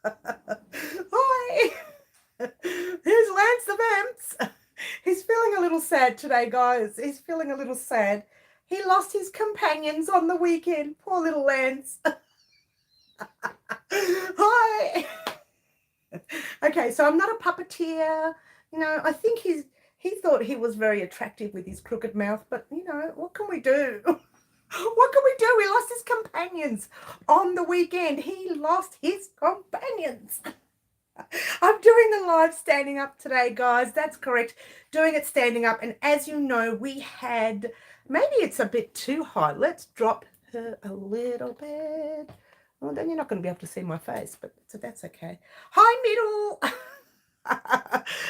Hi, here's Lance the Vamps. He's feeling a little sad today, guys. He's feeling a little sad. He lost his companions on the weekend. Poor little Lance. Hi. Okay, so I'm not a puppeteer. I think he thought he was very attractive with his crooked mouth, but what can we do? What can we do? He lost his companions on the weekend. He lost his companions. I'm doing the live standing up today, guys. That's correct. Doing it standing up. And as you know, we had, maybe it's a bit too high. Let's drop her a little bit. Well, then you're not going to be able to see my face, but that's okay. Hi, middle.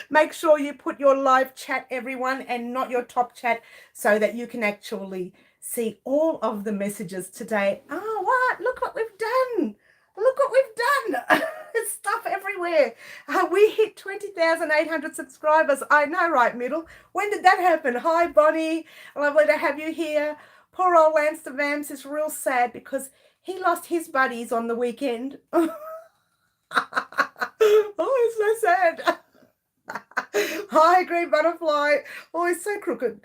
Make sure you put your live chat, everyone, and not your top chat so that you can actually see all of the messages today. Oh, what? Look what we've done. Look what we've done. There's stuff everywhere. We hit 20,800 subscribers. I know, right, middle? When did that happen? Hi, Bonnie. Lovely to have you here. Poor old Lance the Vamps is real sad because he lost his buddies on the weekend. Oh, it's so sad. Hi, Green Butterfly. Oh, he's so crooked.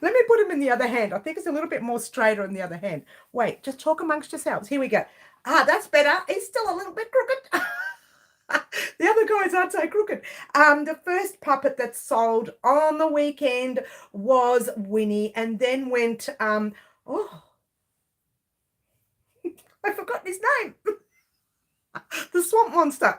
Let me put him in the other hand. I think it's a little bit more straighter in the other hand. Wait, just talk amongst yourselves. Here we go. That's better. He's still a little bit crooked. The other guys aren't so crooked. The first puppet that sold on the weekend was Winnie, and then went, oh, I forgot his name. The Swamp Monster.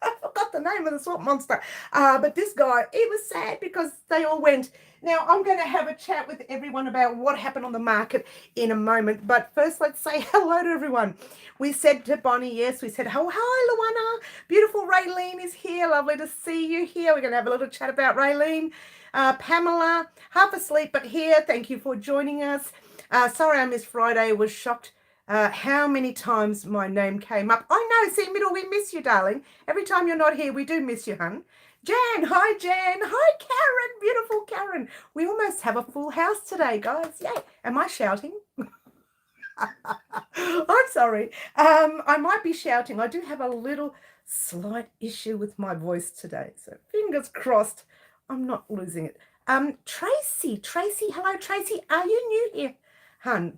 I forgot the name of the swamp monster. But this guy, it was sad because they all went. Now, I'm going to have a chat with everyone about what happened on the market in a moment. But first, let's say hello to everyone. We said to Bonnie, yes, we said, oh, hi, Luana. Beautiful Raylene is here. Lovely to see you here. We're going to have a little chat about Raylene. Pamela, half asleep, but here. Thank you for joining us. Sorry I missed Friday. Was shocked how many times my name came up. I know, see, middle, we miss you, darling. Every time you're not here, we do miss you, hun. Jan, hi, Jan. Hi, Karen, beautiful Karen. We almost have a full house today, guys. Yay. Am I shouting? I'm sorry. I might be shouting. I do have a little slight issue with my voice today. So fingers crossed I'm not losing it. Tracy, hello, Tracy. Are you new here? Hun,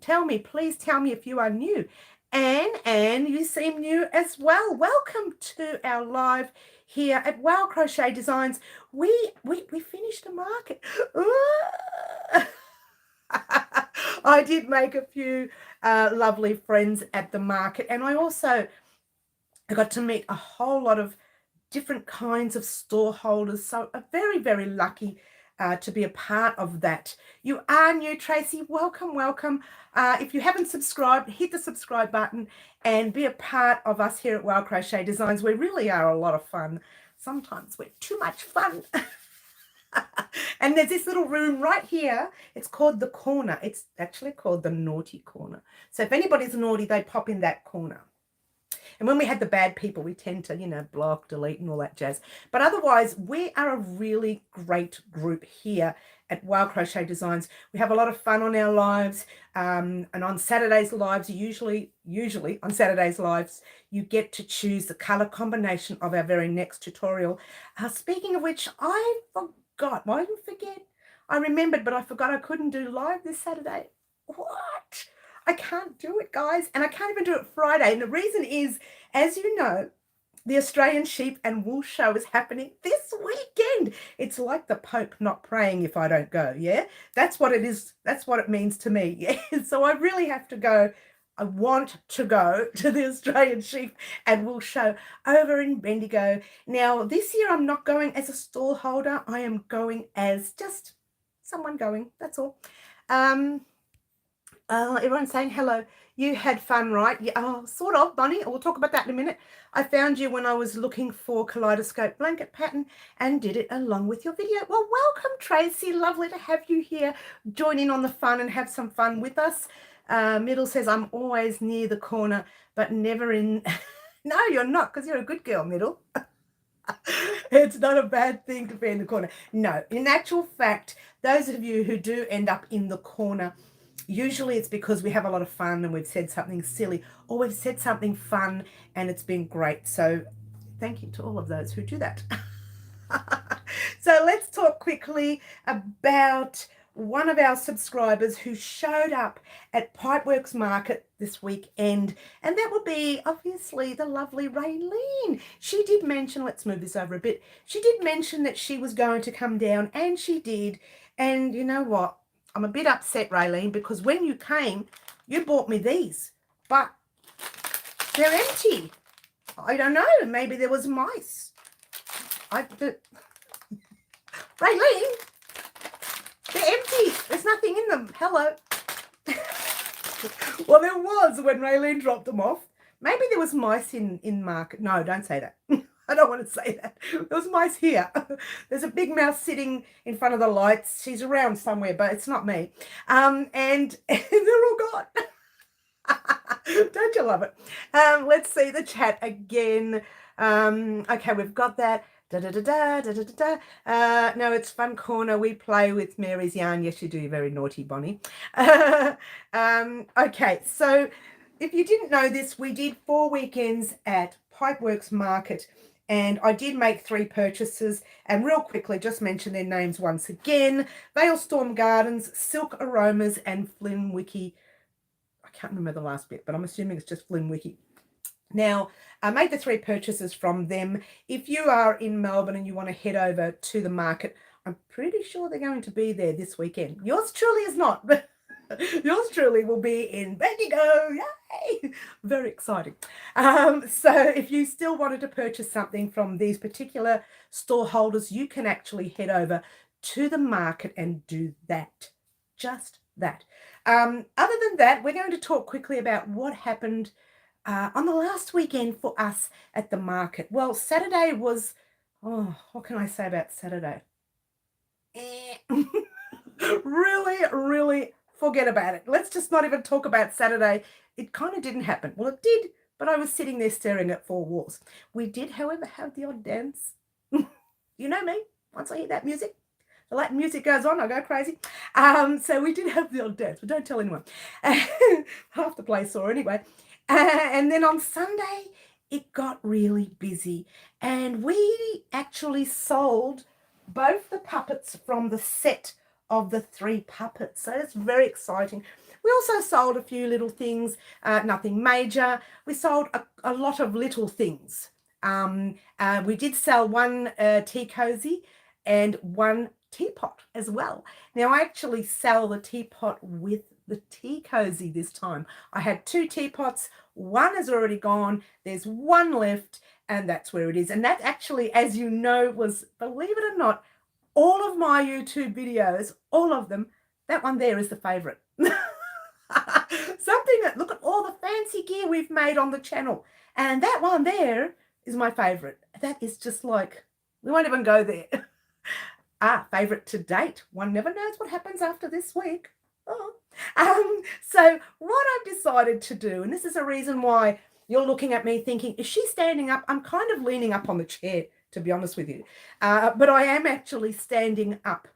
please tell me if you are new. Anne, you seem new as well. Welcome to our live here at Wow Crochet Designs. We finished the market. I did make a few lovely friends at the market, and I got to meet a whole lot of different kinds of store holders. So I'm very, very lucky to be a part of that. You are new, Tracy. Welcome. If you haven't subscribed, hit the subscribe button and be a part of us here at Wow Crochet Designs. We really are a lot of fun. Sometimes we're too much fun. And there's this little room right here. It's called the corner. It's actually called the naughty corner. So if anybody's naughty, they pop in that corner. And when we had the bad people, we tend to, block, delete, and all that jazz. But otherwise, we are a really great group here at Wow Crochet Designs. We have a lot of fun on our lives. And on Saturdays lives, usually on Saturdays lives, you get to choose the color combination of our very next tutorial. Speaking of which, I forgot. Well, I didn't forget. I remembered, but I forgot I couldn't do live this Saturday. What? I can't do it, guys, and I can't even do it Friday. And the reason is, as you know, the Australian Sheep and Wool Show is happening this weekend. It's like the Pope not praying if I don't go, yeah? That's what it is. That's what it means to me, yeah? So I really have to go. I want to go to the Australian Sheep and Wool Show over in Bendigo. Now, this year I'm not going as a stall holder. I am going as just someone going, that's all. Everyone's saying hello. You had fun, right? Yeah, sort of, Bonnie. We'll talk about that in a minute. I found you when I was looking for kaleidoscope blanket pattern and did it along with your video. Well, welcome, Tracy. Lovely to have you here. Join in on the fun and have some fun with us. Middle says, I'm always near the corner, but never in... No, you're not, because you're a good girl, Middle. It's not a bad thing to be in the corner. No, in actual fact, those of you who do end up in the corner, Usually it's because we have a lot of fun and we've said something silly or we've said something fun and it's been great. So thank you to all of those who do that. So let's talk quickly about one of our subscribers who showed up at Pipeworks Market this weekend, and that would be obviously the lovely Raylene. She did mention, let's move this over a bit, she did mention that she was going to come down, and she did. And you know what? I'm a bit upset, Raylene, because when you came, you bought me these, but they're empty. I don't know, maybe there was mice. Raylene, they're empty. There's nothing in them. Hello. Well, there was when Raylene dropped them off. Maybe there was mice in market. No, don't say that. I don't want to say that. There was mice here. There's a big mouse sitting in front of the lights. She's around somewhere, but it's not me. And they're all gone. Don't you love it? Let's see the chat again. Okay, we've got that. No, it's Fun Corner. We play with Mary's yarn. Yes, you do. Very naughty, Bonnie. Okay, so if you didn't know this, we did 4 weekends at Pipeworks Market, and I did make 3 purchases. And real quickly, just mention their names once again: Valestorm Gardens, Silk Aromas, and Flynwyki. I can't remember the last bit, but I'm assuming it's just Flynwyki. Now, I made the 3 purchases from them. If you are in Melbourne and you want to head over to the market, I'm pretty sure they're going to be there this weekend. Yours truly is not, but yours truly will be in Bendigo. Yay! Very exciting. So if you still wanted to purchase something from these particular store holders, you can actually head over to the market and do that. Just that. Other than that, we're going to talk quickly about what happened on the last weekend for us at the market. Well, Saturday was, oh, what can I say about Saturday? Really forget about it. Let's just not even talk about Saturday. It kind of didn't happen. Well, it did, but I was sitting there staring at 4 walls. We did, however, have the odd dance. You know me, once I hear that music, the Latin music goes on, I go crazy. So we did have the odd dance, but don't tell anyone. Half the place saw anyway. And then on Sunday, it got really busy, and we actually sold both the puppets from the set of the 3 puppets. So it's very exciting. We also sold a few little things, nothing major. We sold a lot of little things. We did sell 1 tea cozy and 1 teapot as well. Now, I actually sell the teapot with the tea cozy this time. I had 2 teapots. 1 is already gone. There's 1 left, and that's where it is. And that actually, as you know, was, believe it or not, all of my YouTube videos, all of them, that one there is the favorite. Something that, look at all the fancy gear we've made on the channel. And that one there is my favorite. That is just like, we won't even go there. Favorite to date. One never knows what happens after this week. Oh. So what I've decided to do, and this is a reason why you're looking at me thinking, is she standing up? I'm kind of leaning up on the chair, to be honest with you. But I am actually standing up.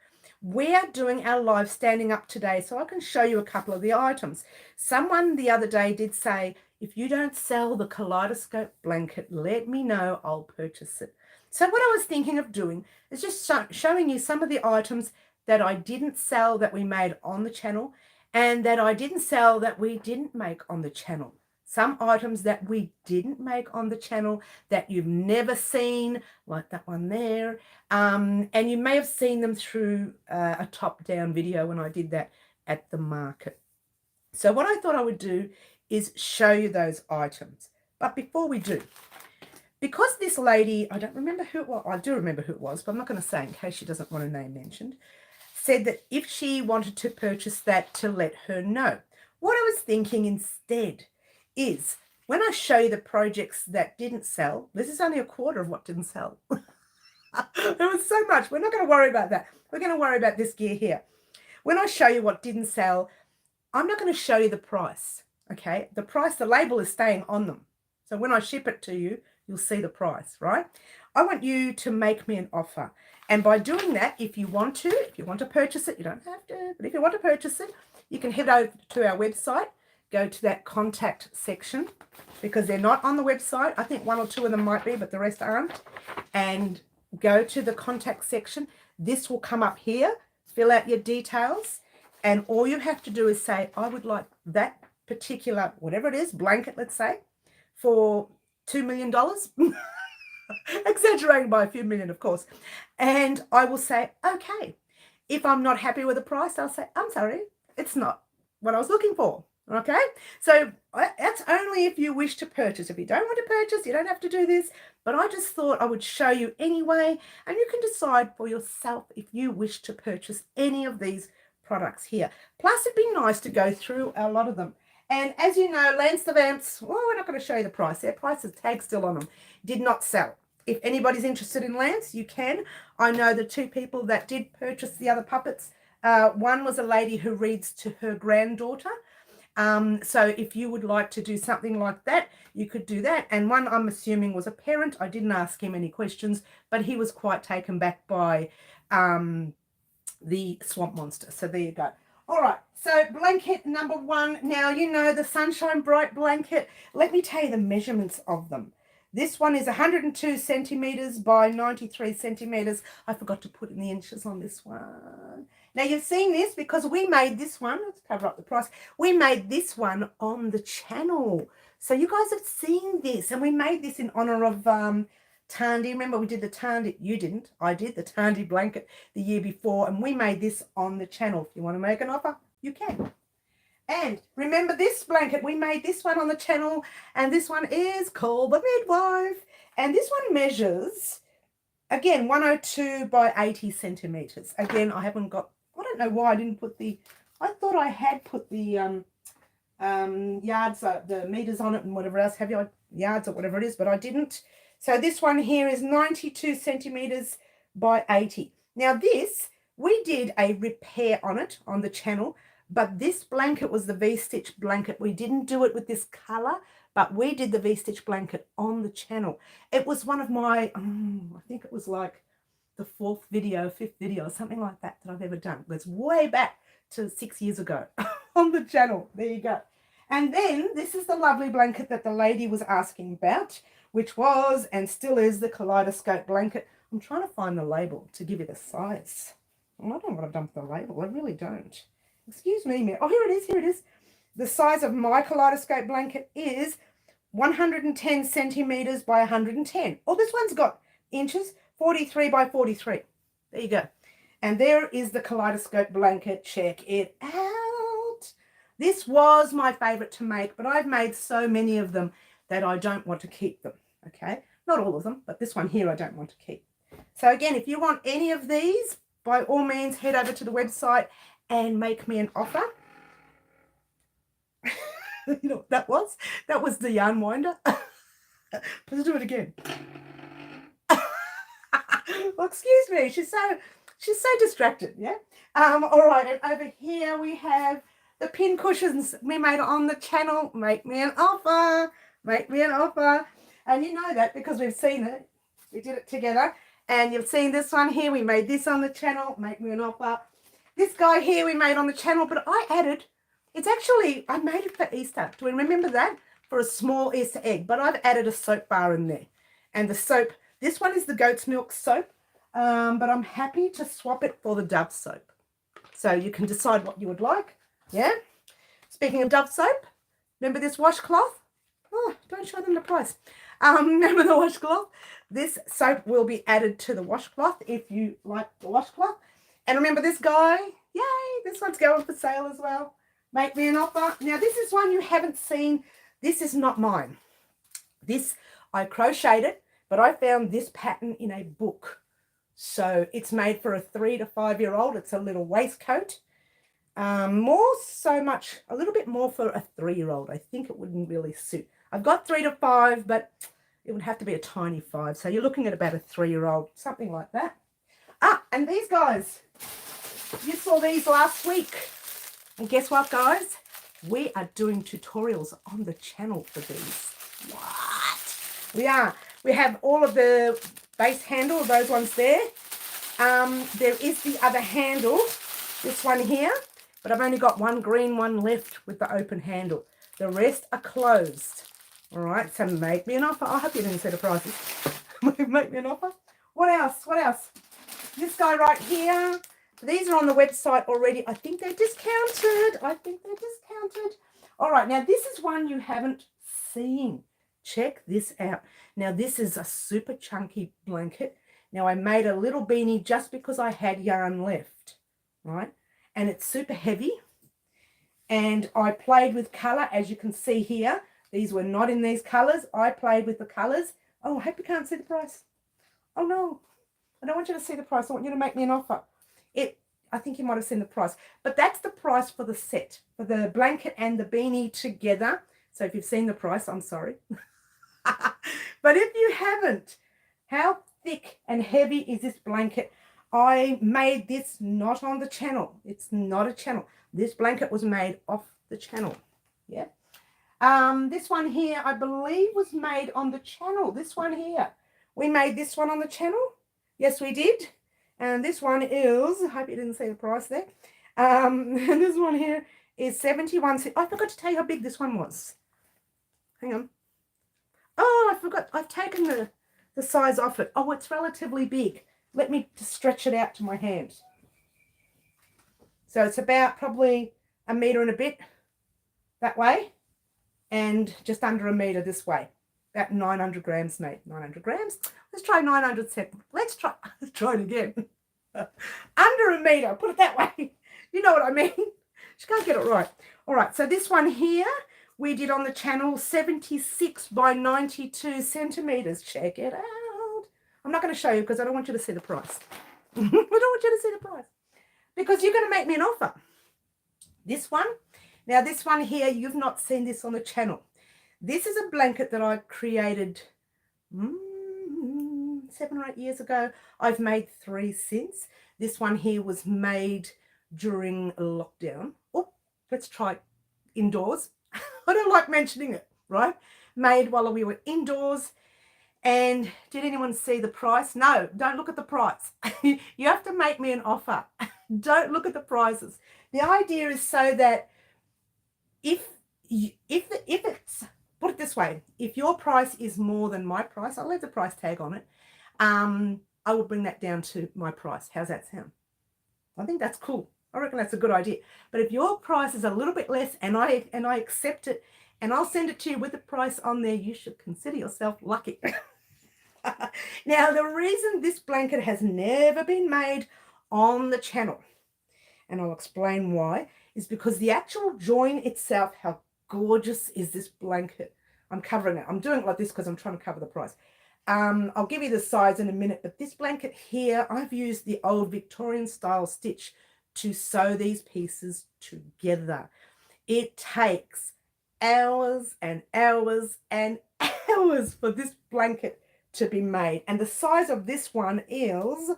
We are doing our live standing up today, so I can show you a couple of the items. Someone the other day did say, if you don't sell the kaleidoscope blanket, let me know, I'll purchase it. So what I was thinking of doing is just showing you some of the items that I didn't sell that we made on the channel, and that I didn't sell that we didn't make on the channel. Some items that we didn't make on the channel that you've never seen, like that one there. And you may have seen them through a top-down video when I did that at the market. So what I thought I would do is show you those items. But before we do, because this lady, I don't remember who it was, I do remember who it was, but I'm not going to say in case she doesn't want her name mentioned, said that if she wanted to purchase that, to let her know. What I was thinking instead is, when I show you the projects that didn't sell, this is only a quarter of what didn't sell. There was so much. We're not going to worry about that. We're going to worry about this gear here. When I show you what didn't sell, I'm not going to show you the price, okay? The price, the label is staying on them. So when I ship it to you, you'll see the price, right? I want you to make me an offer. And by doing that, if you want to purchase it, you don't have to, but if you want to purchase it, you can head over to our website, go to that contact section, because they're not on the website. I think 1 or 2 of them might be, but the rest aren't. And go to the contact section. This will come up here. Fill out your details. And all you have to do is say, I would like that particular, whatever it is, blanket, let's say, for $2 million. Exaggerating by a few million, of course. And I will say, okay. If I'm not happy with the price, I'll say, I'm sorry, it's not what I was looking for. Okay, so that's only if you wish to purchase. If you don't want to purchase, you don't have to do this, but I just thought I would show you anyway, and you can decide for yourself if you wish to purchase any of these products here. Plus, it'd be nice to go through a lot of them. And as you know, Lance the Vamps, well, we're not going to show you the price. Their price is tag still on them. Did not sell. If anybody's interested in Lance, you can. I know the 2 people that did purchase the other puppets. One was a lady who reads to her granddaughter. So if you would like to do something like that, you could do that. And one, I'm assuming, was a parent. I didn't ask him any questions, but he was quite taken back by the swamp monster. So there you go. All right, so blanket number 1. Now, you know, the Sunshine Bright blanket. Let me tell you the measurements of them. This one is 102 centimeters by 93 centimeters. I forgot to put in the inches on this one. Now, you've seen this because we made this one. Let's cover up the price. We made this one on the channel. So you guys have seen this. And we made this in honor of Tandy. Remember, we did the Tandy. You didn't. I did the Tandy blanket the year before. And we made this on the channel. If you want to make an offer, you can. And remember this blanket, we made this one on the channel, and this one is called the Midwife. And this one measures, again, 102 by 80 centimeters. Again, I haven't got, I don't know why I didn't put the, I thought I had put the yards, the meters on it and whatever else, have you, yards or whatever it is, but I didn't. So this one here is 92 centimeters by 80. Now this, we did a repair on it on the channel. But this blanket was the V-stitch blanket. We didn't do it with this color, but we did the V-stitch blanket on the channel. It was one of my, I think it was like the 5th video, something like that I've ever done. It was way back to 6 years ago on the channel. There you go. And then this is the lovely blanket that the lady was asking about, which was and still is the kaleidoscope blanket. I'm trying to find the label to give you the size. I don't know what I've done with the label. I really don't. Excuse me, Mary. Oh, here it is, here it is. The size of my kaleidoscope blanket is 110 centimeters by 110. Oh, this one's got inches, 43 by 43. There you go. And there is the kaleidoscope blanket. Check it out. This was my favorite to make, but I've made so many of them that I don't want to keep them, okay? Not all of them, but this one here I don't want to keep. So again, if you want any of these, by all means, head over to the website and make me an offer. You know what that was? That was the yarn winder. Let's do it again. Well, excuse me. She's so distracted, yeah? All right, and over here we have the pin cushions we made on the channel. Make me an offer. Make me an offer. And you know that because we've seen it. We did it together. And you've seen this one here. We made this on the channel. Make me an offer. This guy here we made on the channel, but I added, it's actually, I made it for Easter. Do we remember that? For a small Easter egg, but I've added a soap bar in there. And the soap, this one is the goat's milk soap, but I'm happy to swap it for the Dove soap. So you can decide what you would like, yeah? Speaking of Dove soap, remember this washcloth? Oh, don't show them the price. Remember the washcloth? This soap will be added to the washcloth if you like the washcloth. And remember this guy? Yay, this one's going for sale as well. Make me an offer. Now, this is one you haven't seen. This is not mine. This, I crocheted, but I found this pattern in a book. So it's made for a 3 to 5 year old. It's a little waistcoat. A little bit more for a 3-year-old. I think it wouldn't really suit. I've got 3 to 5, but it would have to be a tiny 5. So you're looking at about a 3-year-old, something like that. Ah, and these guys, you saw these last week. And guess what, guys? We are doing tutorials on the channel for these. What? We are. We have all of the base handle, those ones there. There is the other handle, this one here. but I've only got one green one left with the open handle. The rest are closed. All right, so make me an offer. I hope you didn't see the prices. Make me an offer. What else? What else? This guy right here. These are on the website already. I think they're discounted. All right, now this is one you haven't seen. Check this out. Now this is a super chunky blanket. Now I made a little beanie just because I had yarn left, right? And it's super heavy. And I played with color, as you can see here. These were not in these colors. I played with the colors. Oh, I hope you can't see the price. Oh no, I don't want you to see the price. I want you to make me an offer. I think you might have seen the price, but that's the price for the set, for the blanket and the beanie together. So if you've seen the price, I'm sorry. But if you haven't, how thick and heavy is this blanket? I made this not on the channel. It's not a channel. This blanket was made off the channel. Yeah. This one here, I believe, was made on the channel. This one here. We made this one on the channel. Yes, we did. And this one is, I hope you didn't see the price there. And this one here is 71 cents. I forgot to tell you how big this one was. Hang on. Oh, I forgot. I've taken the size off it. Oh, it's relatively big. Let me just stretch it out to my hand. So it's about probably a metre and a bit that way. And just under a metre this way. About 900 grams, mate. 900 grams. Let's try 900 cents. Let's try it again. Under a metre, put it that way. You know what I mean. She can't get it right. All right, so this one here, we did on the channel 76 by 92 centimetres. Check it out. I'm not going to show you because I don't want you to see the price. I don't want you to see the price. Because you're going to make me an offer. This one. Now, this one here, you've not seen this on the channel. This is a blanket that I created 7 or 8 years ago. I've made 3 since. This one here was made during lockdown. Oh, let's try indoors. I don't like mentioning it, right? Made while we were indoors. And did anyone see the price? No, don't look at the price. You have to make me an offer. Don't look at the prices. The idea is so that if it's, put it this way, if your price is more than my price, I'll leave the price tag on it. I will bring that down to my price. How's that sound? I think that's cool. I reckon that's a good idea. But if your price is a little bit less and I accept it and I'll send it to you with the price on there, you should consider yourself lucky. Now, the reason this blanket has never been made on the channel, and I'll explain why, is because the actual join itself, how gorgeous is this blanket? I'm covering it. I'm doing it like this because I'm trying to cover the price. I'll give you the size in a minute, but this blanket here, I've used the old Victorian style stitch to sew these pieces together. It takes hours and hours and hours for this blanket to be made. And the size of this one is,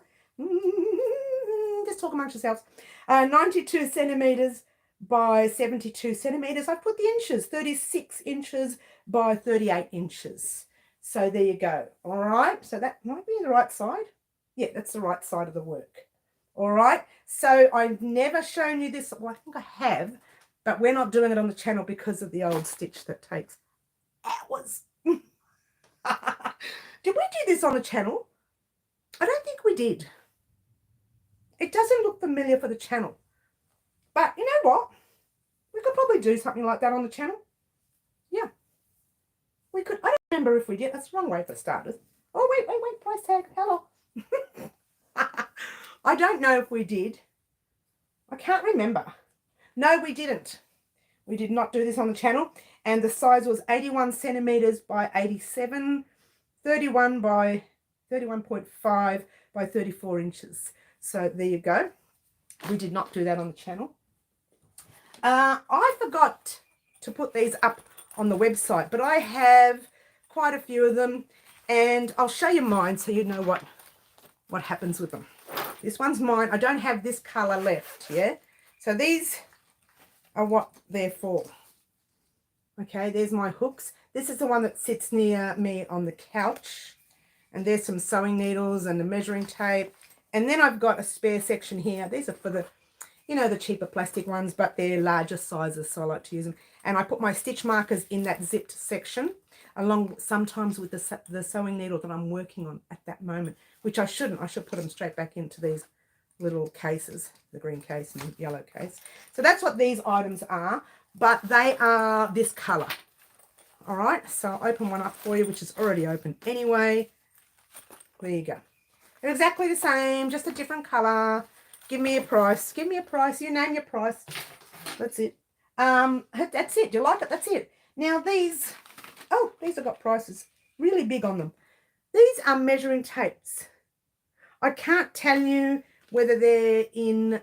just talk amongst yourselves, 92 centimetres by 72 centimetres. I put the inches, 36 inches by 38 inches. So there you go. All right. So that might be the right side. Yeah, that's the right side of the work. All right. So I've never shown you this. Well, I think I have, but we're not doing it on the channel because of the old stitch that takes hours. Did we do this on the channel? I don't think we did. It doesn't look familiar for the channel. But you know what? We could probably do something like that on the channel. Yeah. We could. I don't remember if we did. That's the wrong way for starters. Oh, wait. Price tag. Hello. I don't know if we did. I can't remember. No, we didn't. We did not do this on the channel. And the size was 81 centimetres by 87, 31 by 31.5 by 34 inches. So there you go. We did not do that on the channel. I forgot to put these up on the website, but I have quite a few of them, and I'll show you mine so you know what happens with them. This one's mine. I don't have this colour left, yeah? So these are what they're for. Okay, there's my hooks. This is the one that sits near me on the couch, and there's some sewing needles and the measuring tape. And then I've got a spare section here. These are for the, you know, the cheaper plastic ones, but they're larger sizes, so I like to use them. And I put my stitch markers in that zipped section, along sometimes with the sewing needle that I'm working on at that moment, which I shouldn't. I should put them straight back into these little cases, the green case and the yellow case. So that's what these items are, but they are this colour. All right, so I'll open one up for you, which is already open anyway. There you go. They're exactly the same, just a different colour. Give me a price. Give me a price. You name your price. That's it. That's it. Do you like it? That's it. Now these, oh, these have got prices really big on them. These are measuring tapes. I can't tell you whether they're in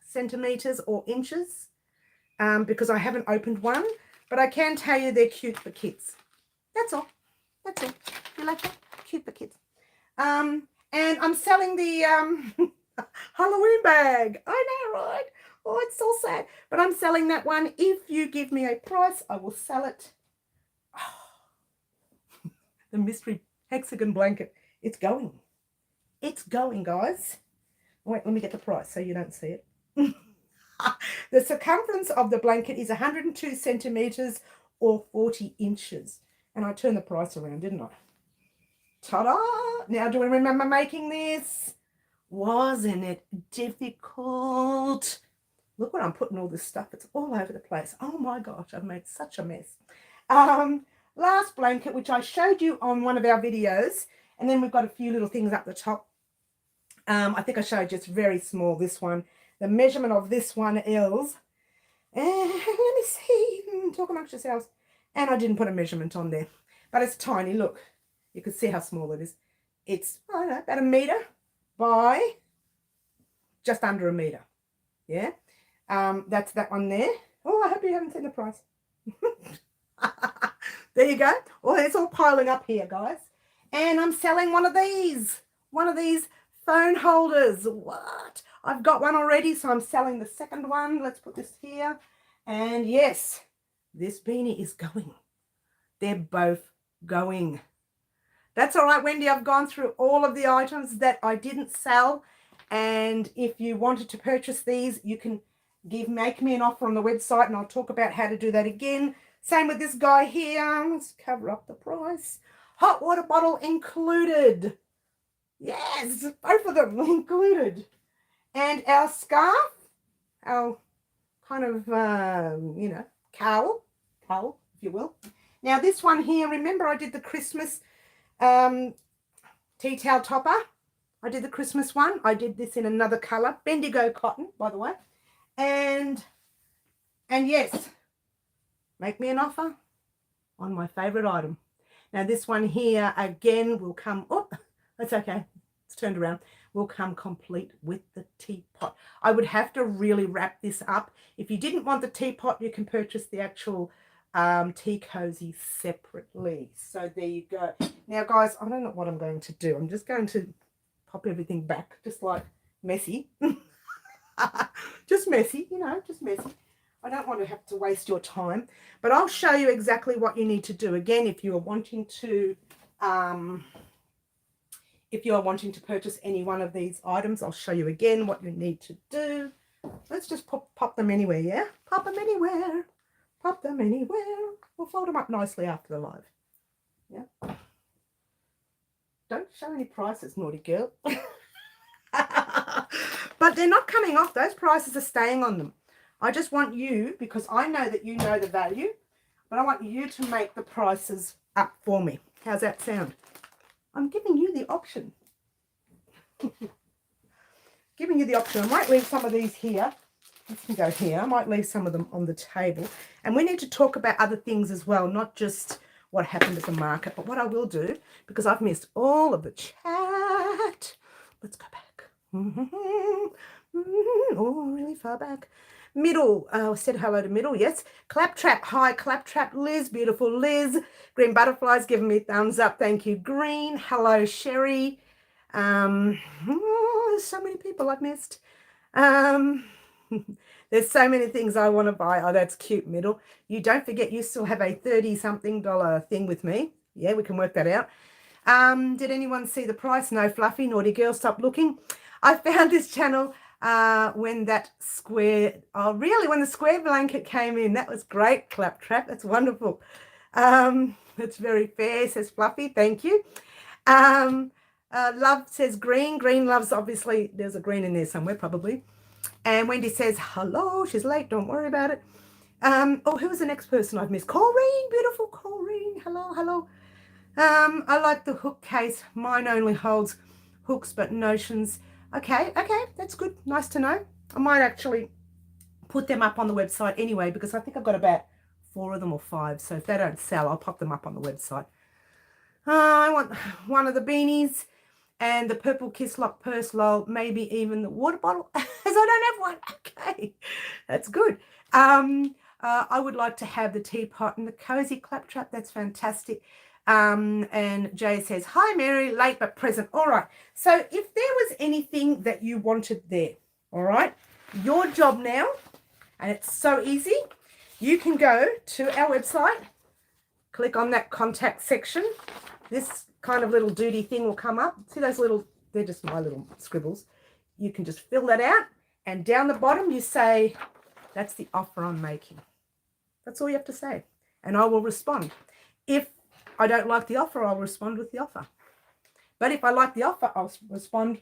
centimetres or inches because I haven't opened one, but I can tell you they're cute for kids. That's all. That's all. You like that? Cute for kids. And I'm selling the Halloween bag. I know, right? Oh, it's so sad. But I'm selling that one. If you give me a price, I will sell it. Oh, the mystery hexagon blanket. It's going. It's going, guys. Wait, let me get the price so you don't see it. The circumference of the blanket is 102 centimetres or 40 inches. And I turned the price around, didn't I? Ta-da! Now, do we remember making this? Wasn't it difficult? Look what I'm putting all this stuff. It's all over the place. Oh my gosh, I've made such a mess. Last blanket, which I showed you on one of our videos. And then we've got a few little things up the top. I think I showed you it's very small, this one. The measurement of this one is, let me see, talk amongst yourselves. And I didn't put a measurement on there. But it's tiny, look. You can see how small it is. It's, I don't know, about 1 metre by just under 1 metre. Yeah. That's that one there. Oh, I hope you haven't seen the price. There you go. Oh, it's all piling up here, guys. And I'm selling one of these phone holders. What? I've got one already, so I'm selling the second one. Let's put this here. And yes, this beanie is going. They're both going. That's all right, Wendy. I've gone through all of the items that I didn't sell. And if you wanted to purchase these, you can make me an offer on the website, and I'll talk about how to do that again. Same with this guy here. Let's cover up the price. Hot water bottle included. Yes, both of them included. And our scarf, our kind of, you know, cowl, if you will. Now this one here, remember I did the Christmas tea towel topper. I did the Christmas one. I did this in another colour, Bendigo cotton, by the way. And yes, make me an offer on my favourite item. Now this one here, again, will come, oh, that's okay, it's turned around, will come complete with the teapot. I would have to really wrap this up. If you didn't want the teapot, you can purchase the actual tea cozy separately. So there you go. Now, guys, I don't know what I'm going to do. I'm just going to pop everything back, just like messy. Just messy, you know, just messy. I don't want to have to waste your time, but I'll show you exactly what you need to do. Again, if you are wanting to purchase any one of these items, I'll show you again what you need to do. Let's just pop them anywhere, yeah? Pop them anywhere. Pop them anywhere. We'll fold them up nicely after the live. Yeah. Don't show any prices, naughty girl. But they're not coming off. Those prices are staying on them. I just want you, because I know that you know the value, but I want you to make the prices up for me. How's that sound? I'm giving you the option. Giving you the option. I might leave some of these here. Let's go here. I might leave some of them on the table. And we need to talk about other things as well, not just what happened at the market, but what I will do, because I've missed all of the chat. Let's go back. Oh, really far back. Middle, said hello to Middle, yes. Claptrap, hi, Claptrap, Liz, beautiful Liz. Green Butterflies giving me thumbs up, thank you, Green. Hello, Sherry. There's so many people I've missed. There's so many things I want to buy. Oh, that's cute, Middle. You don't forget you still have a $30-something thing with me. Yeah, we can work that out. Did anyone see the price? No, Fluffy, naughty girl, stop looking. I found this channel when that square, oh really, when the square blanket came in. That was great, Claptrap. That's wonderful. It's very fair, says Fluffy. Thank you. Love says green. Green loves, obviously, there's a green in there somewhere probably. And Wendy says, hello, she's late, don't worry about it. Oh, who was the next person I've missed? Corrine, beautiful Corrine. Hello, hello. I like the hook case. Mine only holds hooks but notions. Okay, that's good. Nice to know. I might actually put them up on the website anyway, because I think I've got about 4 of them or 5. So if they don't sell, I'll pop them up on the website. I want one of the beanies and the purple kiss lock purse, lol, maybe even the water bottle, as I don't have one. Okay, that's good. I would like to have the teapot and the cozy Claptrap. That's fantastic. And Jay says, hi Mary, late but present. All right, so if there was anything that you wanted there, all right, your job now, and it's so easy, you can go to our website, click on that contact section. This kind of little duty thing will come up. See those little, they're just my little scribbles. You can just fill that out, and down the bottom you say, that's the offer I'm making. That's all you have to say, and I will respond. If I don't like the offer, I'll respond with the offer. But if I like the offer, I'll respond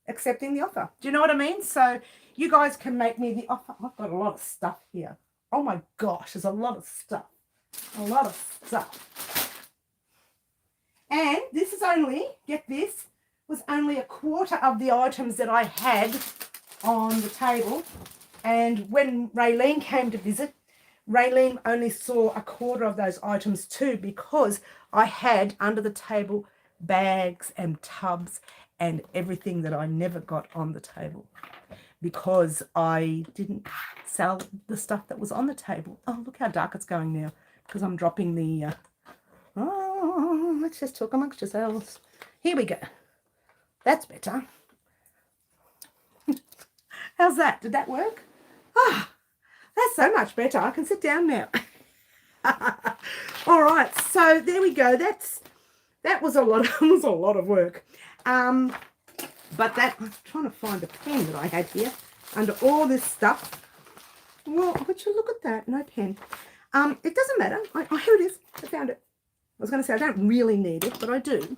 accepting the offer. Do you know what I mean? So you guys can make me the offer. I've got a lot of stuff here. Oh my gosh, there's a lot of stuff. A lot of stuff. And this is only, get this, was only a quarter of the items that I had on the table. And when Raylene came to visit, Raylene only saw a quarter of those items too, because I had under the table bags and tubs and everything that I never got on the table, because I didn't sell the stuff that was on the table. Oh, look how dark it's going now, because I'm dropping the, oh, let's just talk amongst yourselves. Here we go. That's better. How's that? Did that work? Ah. That's so much better. I can sit down now. All right, so there we go. That was a lot of work. But that, I'm trying to find a pen that I had here under all this stuff. Well, would you look at that? No pen. It doesn't matter. Oh, here it is. I found it. I was going to say I don't really need it, but I do,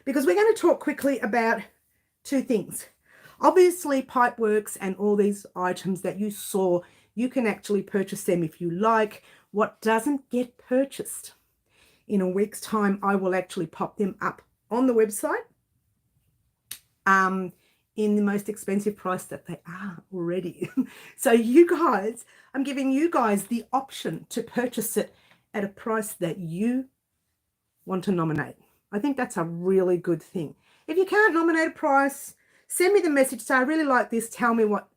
because we're going to talk quickly about 2 things. Obviously, Pipeworks and all these items that you saw, you can actually purchase them if you like. What doesn't get purchased, in a week's time, I will actually pop them up on the website in the most expensive price that they are already. So you guys, I'm giving you guys the option to purchase it at a price that you want to nominate. I think that's a really good thing. If you can't nominate a price, send me the message, say I really like this, tell me what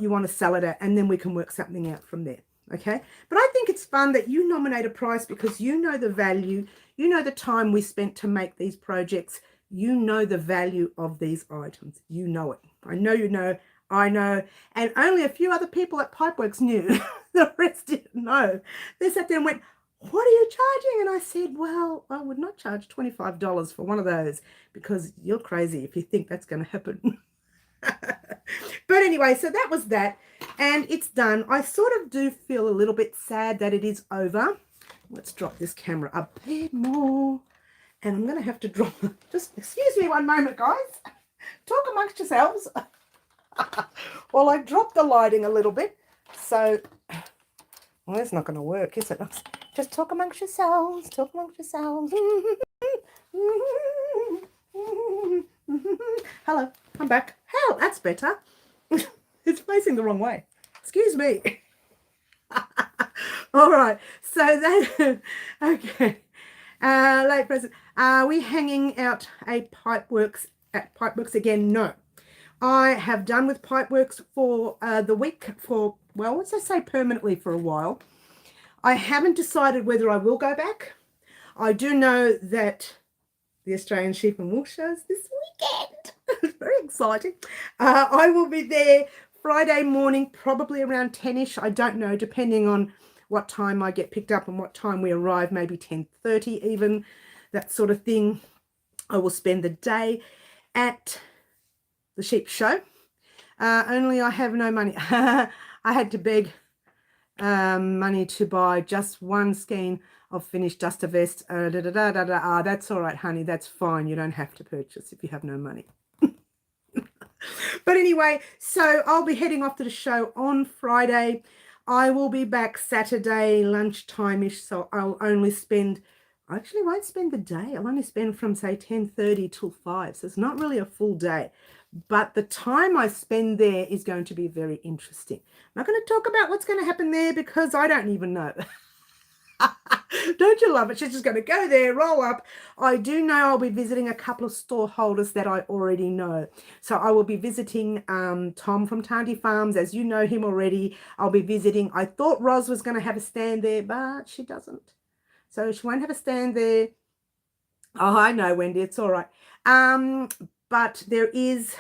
you want to sell it at, and then we can work something out from there. Okay, but I think it's fun that you nominate a price, because you know the value, you know the time we spent to make these projects, you know the value of these items, you know it. I know you know, I know, and only a few other people at Pipeworks knew. The rest didn't know. They sat there and went, what are you charging? And I said, well, I would not charge $25 for one of those, because you're crazy if you think that's going to happen. But anyway, so that was that, and it's done. I sort of do feel a little bit sad that it is over. Let's drop this camera a bit more, and I'm going to have to drop, just excuse me one moment, guys. Talk amongst yourselves. Well, I dropped the lighting a little bit, so, well, that's not going to work, is it? Just talk amongst yourselves, talk amongst yourselves. Hello, I'm back. Hell, that's better. It's facing the wrong way. Excuse me. All right, so that, okay. Late present. Are we hanging out a Pipeworks at Pipeworks again? No. I have done with Pipeworks for the week for, well, let's just say permanently for a while. I haven't decided whether I will go back. I do know that the Australian Sheep and Wool shows this weekend. It's very exciting. I will be there Friday morning, probably around 10ish. I don't know, depending on what time I get picked up and what time we arrive, maybe 10:30 even, that sort of thing. I will spend the day at the sheep show. Only I have no money. I had to beg money to buy just one skein of finished duster vest. That's all right, honey. That's fine. You don't have to purchase if you have no money. But anyway, so I'll be heading off to the show on Friday. I will be back Saturday lunchtime-ish, so I'll only spend, I actually won't spend the day. I'll only spend from, say, 10:30 till 5, so it's not really a full day. But the time I spend there is going to be very interesting. I'm not going to talk about what's going to happen there because I don't even know. Don't you love it? She's just going to go there, roll up. I do know I'll be visiting a couple of store holders that I already know. So I will be visiting Tom from Tandy Farms, as you know him already. I'll be visiting, I thought Roz was going to have a stand there, but she doesn't. So she won't have a stand there. Oh, I know, Wendy, it's all right. But there is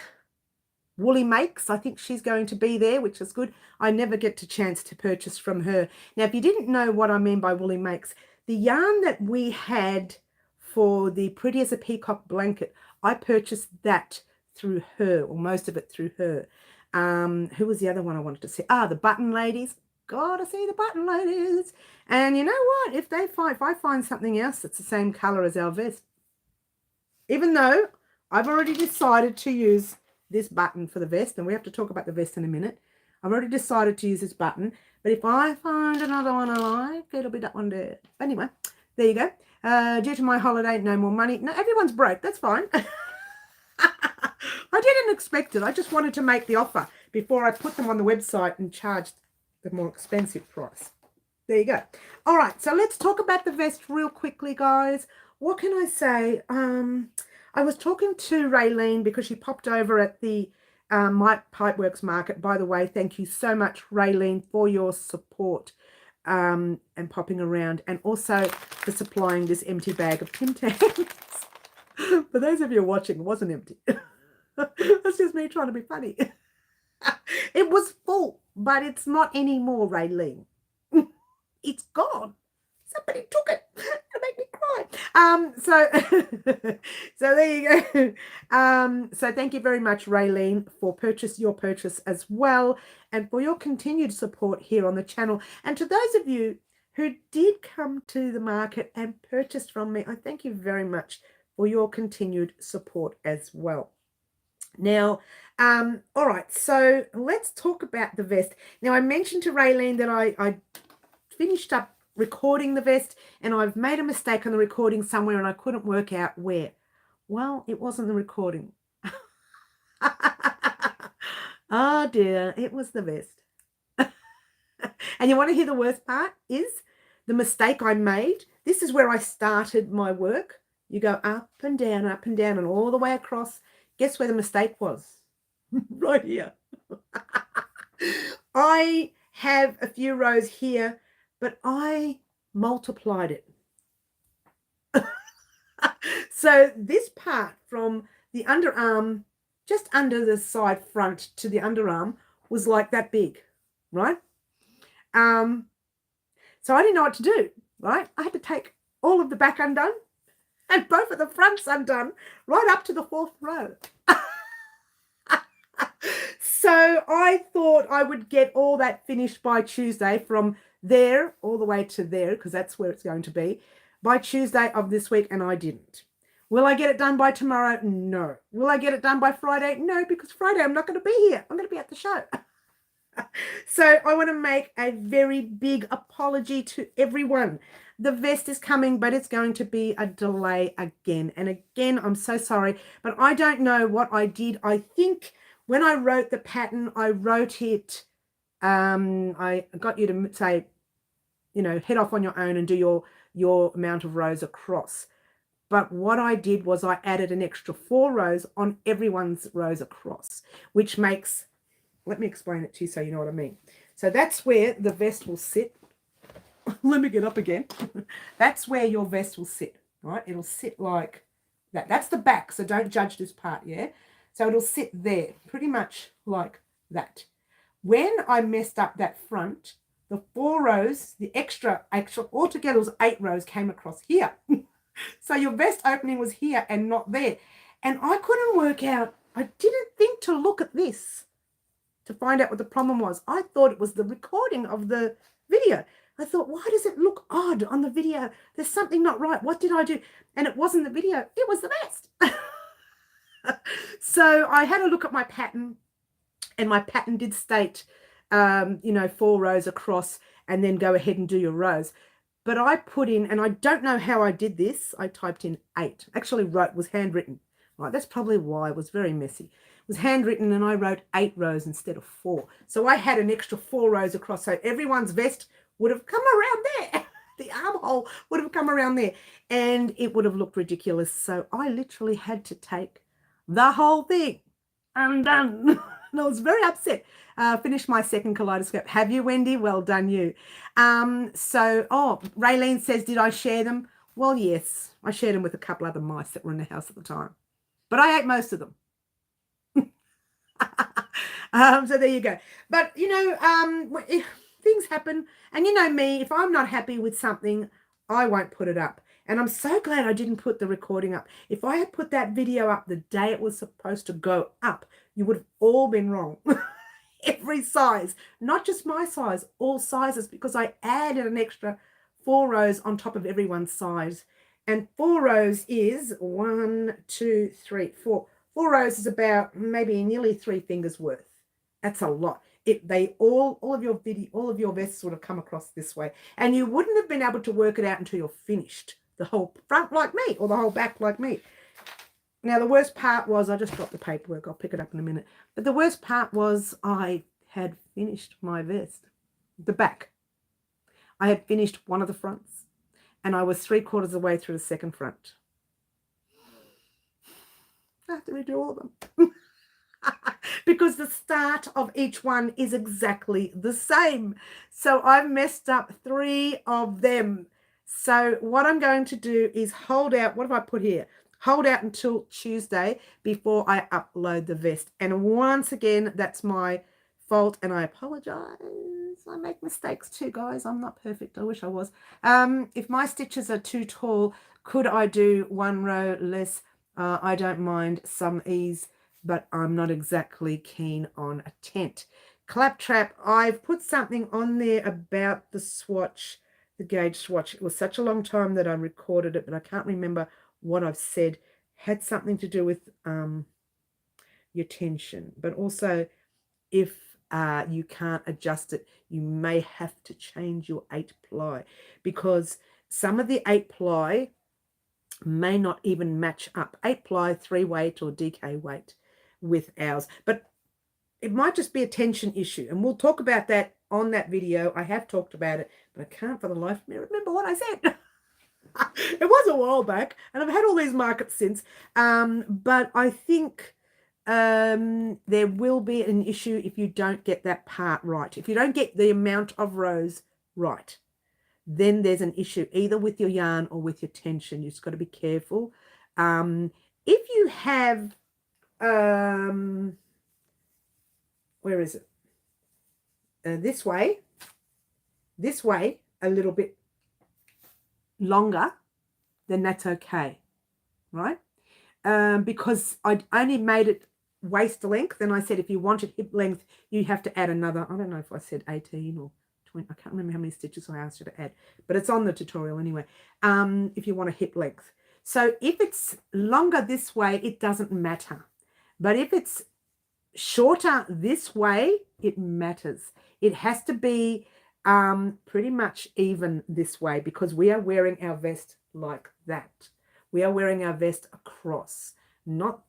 Woolly Makes. I think she's going to be there, which is good. I never get a chance to purchase from her. Now, if you didn't know what I mean by Woolly Makes, the yarn that we had for the Pretty as a Peacock blanket, I purchased that through her, or most of it through her. Who was the other one I wanted to see? The Button Ladies. Gotta see the Button Ladies. And you know what? If I find something else that's the same color as our vest, even though I've already decided to use this button for the vest, and we have to talk about the vest in a minute. I've already decided to use this button, but if I find another one I like, it'll be that one there. Anyway, there you go. Due to my holiday, no more money. No, everyone's broke. That's fine. I didn't expect it. I just wanted to make the offer before I put them on the website and charged the more expensive price. There you go. All right, so let's talk about the vest real quickly, guys. What can I say? I was talking to Raylene because she popped over at the Mike Pipeworks market. By the way, thank you so much, Raylene, for your support and popping around, and also for supplying this empty bag of Tim Tams. For those of you watching, it wasn't empty. That's just me trying to be funny. It was full, but it's not anymore, Raylene. It's gone. Somebody took it. It'll make me cry. So there you go. So thank you very much, Raylene, for your purchase as well, and for your continued support here on the channel. And to those of you who did come to the market and purchased from me, I thank you very much for your continued support as well. Now, all right, so let's talk about the vest. Now, I mentioned to Raylene that I finished up recording the vest, and I've made a mistake on the recording somewhere and I couldn't work out where. Well, it wasn't the recording. Oh dear, it was the vest. And you want to hear the worst part is the mistake I made. This is where I started my work. You go up and down and all the way across. Guess where the mistake was? Right here. I have a few rows here, but I multiplied it. So this part from the underarm, just under the side front to the underarm, was like that big, right? So I didn't know what to do, right? I had to take all of the back undone and both of the fronts undone right up to the 4th row. So I thought I would get all that finished by Tuesday, from there all the way to there, because that's where it's going to be, by Tuesday of this week, and I didn't. Will I get it done by tomorrow? No. Will I get it done by Friday? No, because Friday I'm not going to be here. I'm going to be at the show. So I want to make a very big apology to everyone. The vest is coming, but it's going to be a delay again. And again, I'm so sorry, but I don't know what I did. I think when I wrote the pattern, I wrote it, I got you to say, you know, head off on your own and do your amount of rows across. But what I did was I added an extra 4 rows on everyone's rows across, which makes, let me explain it to you so you know what I mean. So that's where the vest will sit. Let me get up again. That's where your vest will sit, right? It'll sit like that. That's the back, so don't judge this part, yeah? So it'll sit there, pretty much like that. When I messed up that front, the 4 rows, the extra altogether was 8 rows, came across here. So your vest opening was here and not there. And I couldn't work out, I didn't think to look at this. to find out what the problem was. I thought it was the recording of the video. I thought, why does it look odd on the video? There's something not right. What did I do? And it wasn't the video. It was the vest. So I had a look at my pattern, and my pattern did state, 4 rows across, and then go ahead and do your rows. But I put in, and I don't know how I did this, I typed in 8. Actually was handwritten. Right, that's probably why it was very messy. It was handwritten, and I wrote 8 rows instead of 4. So I had an extra 4 rows across. So everyone's vest would have come around there. The armhole would have come around there, and it would have looked ridiculous. So I literally had to take the whole thing undone. And I was very upset. Finished my second kaleidoscope. Have you, Wendy? Well done, you. Raylene says, did I share them? Well, yes. I shared them with a couple other mice that were in the house at the time. But I ate most of them. So there you go. But, things happen. And you know me, if I'm not happy with something, I won't put it up. And I'm so glad I didn't put the recording up. If I had put that video up the day it was supposed to go up, you would have all been wrong. Every size, not just my size, all sizes, because I added an extra 4 rows on top of everyone's size. And 4 rows is 1, 2, 3, 4. 4 rows is about maybe nearly 3 fingers worth. That's a lot. All of your vests would have come across this way, and you wouldn't have been able to work it out until you're finished. The whole front like me, or the whole back like me. Now, the worst part was, I just dropped the paperwork. I'll pick it up in a minute. But the worst part was I had finished my vest, the back. I had finished one of the fronts, and I was 3/4 of the way through the second front. I have to redo all of them. Because the start of each one is exactly the same. So I've messed up 3 of them. So what I'm going to do is hold out. What have I put here? Hold out until Tuesday before I upload the vest. And once again, that's my fault, and I apologize. I make mistakes too, guys. I'm not perfect. I wish I was. If my stitches are too tall, could I do 1 row less? I don't mind some ease, but I'm not exactly keen on a tent. Claptrap, I've put something on there about the swatch, the gauge swatch. It was such a long time that I recorded it, but I can't remember what I've said. Had something to do with your tension, but also if you can't adjust it, you may have to change your 8 ply, because some of the 8 ply may not even match up. 8 ply, 3 weight or DK weight with ours, but it might just be a tension issue, and we'll talk about that on that video. I have talked about it, but I can't for the life of me remember what I said. It was a while back, and I've had all these markets since, but I think there will be an issue if you don't get that part right. If you don't get the amount of rows right, then there's an issue either with your yarn or with your tension. You've just got to be careful. If you have where is it? This way a little bit longer, then that's okay, right? Because I only made it waist length, and I said if you wanted hip length, you have to add another, I don't know if I said 18 or 20, I can't remember how many stitches I asked you to add, but it's on the tutorial anyway, if you want a hip length. So if it's longer this way, it doesn't matter. But if it's shorter this way, it matters. It has to be pretty much even this way, because we are wearing our vest like that. We are wearing our vest across, not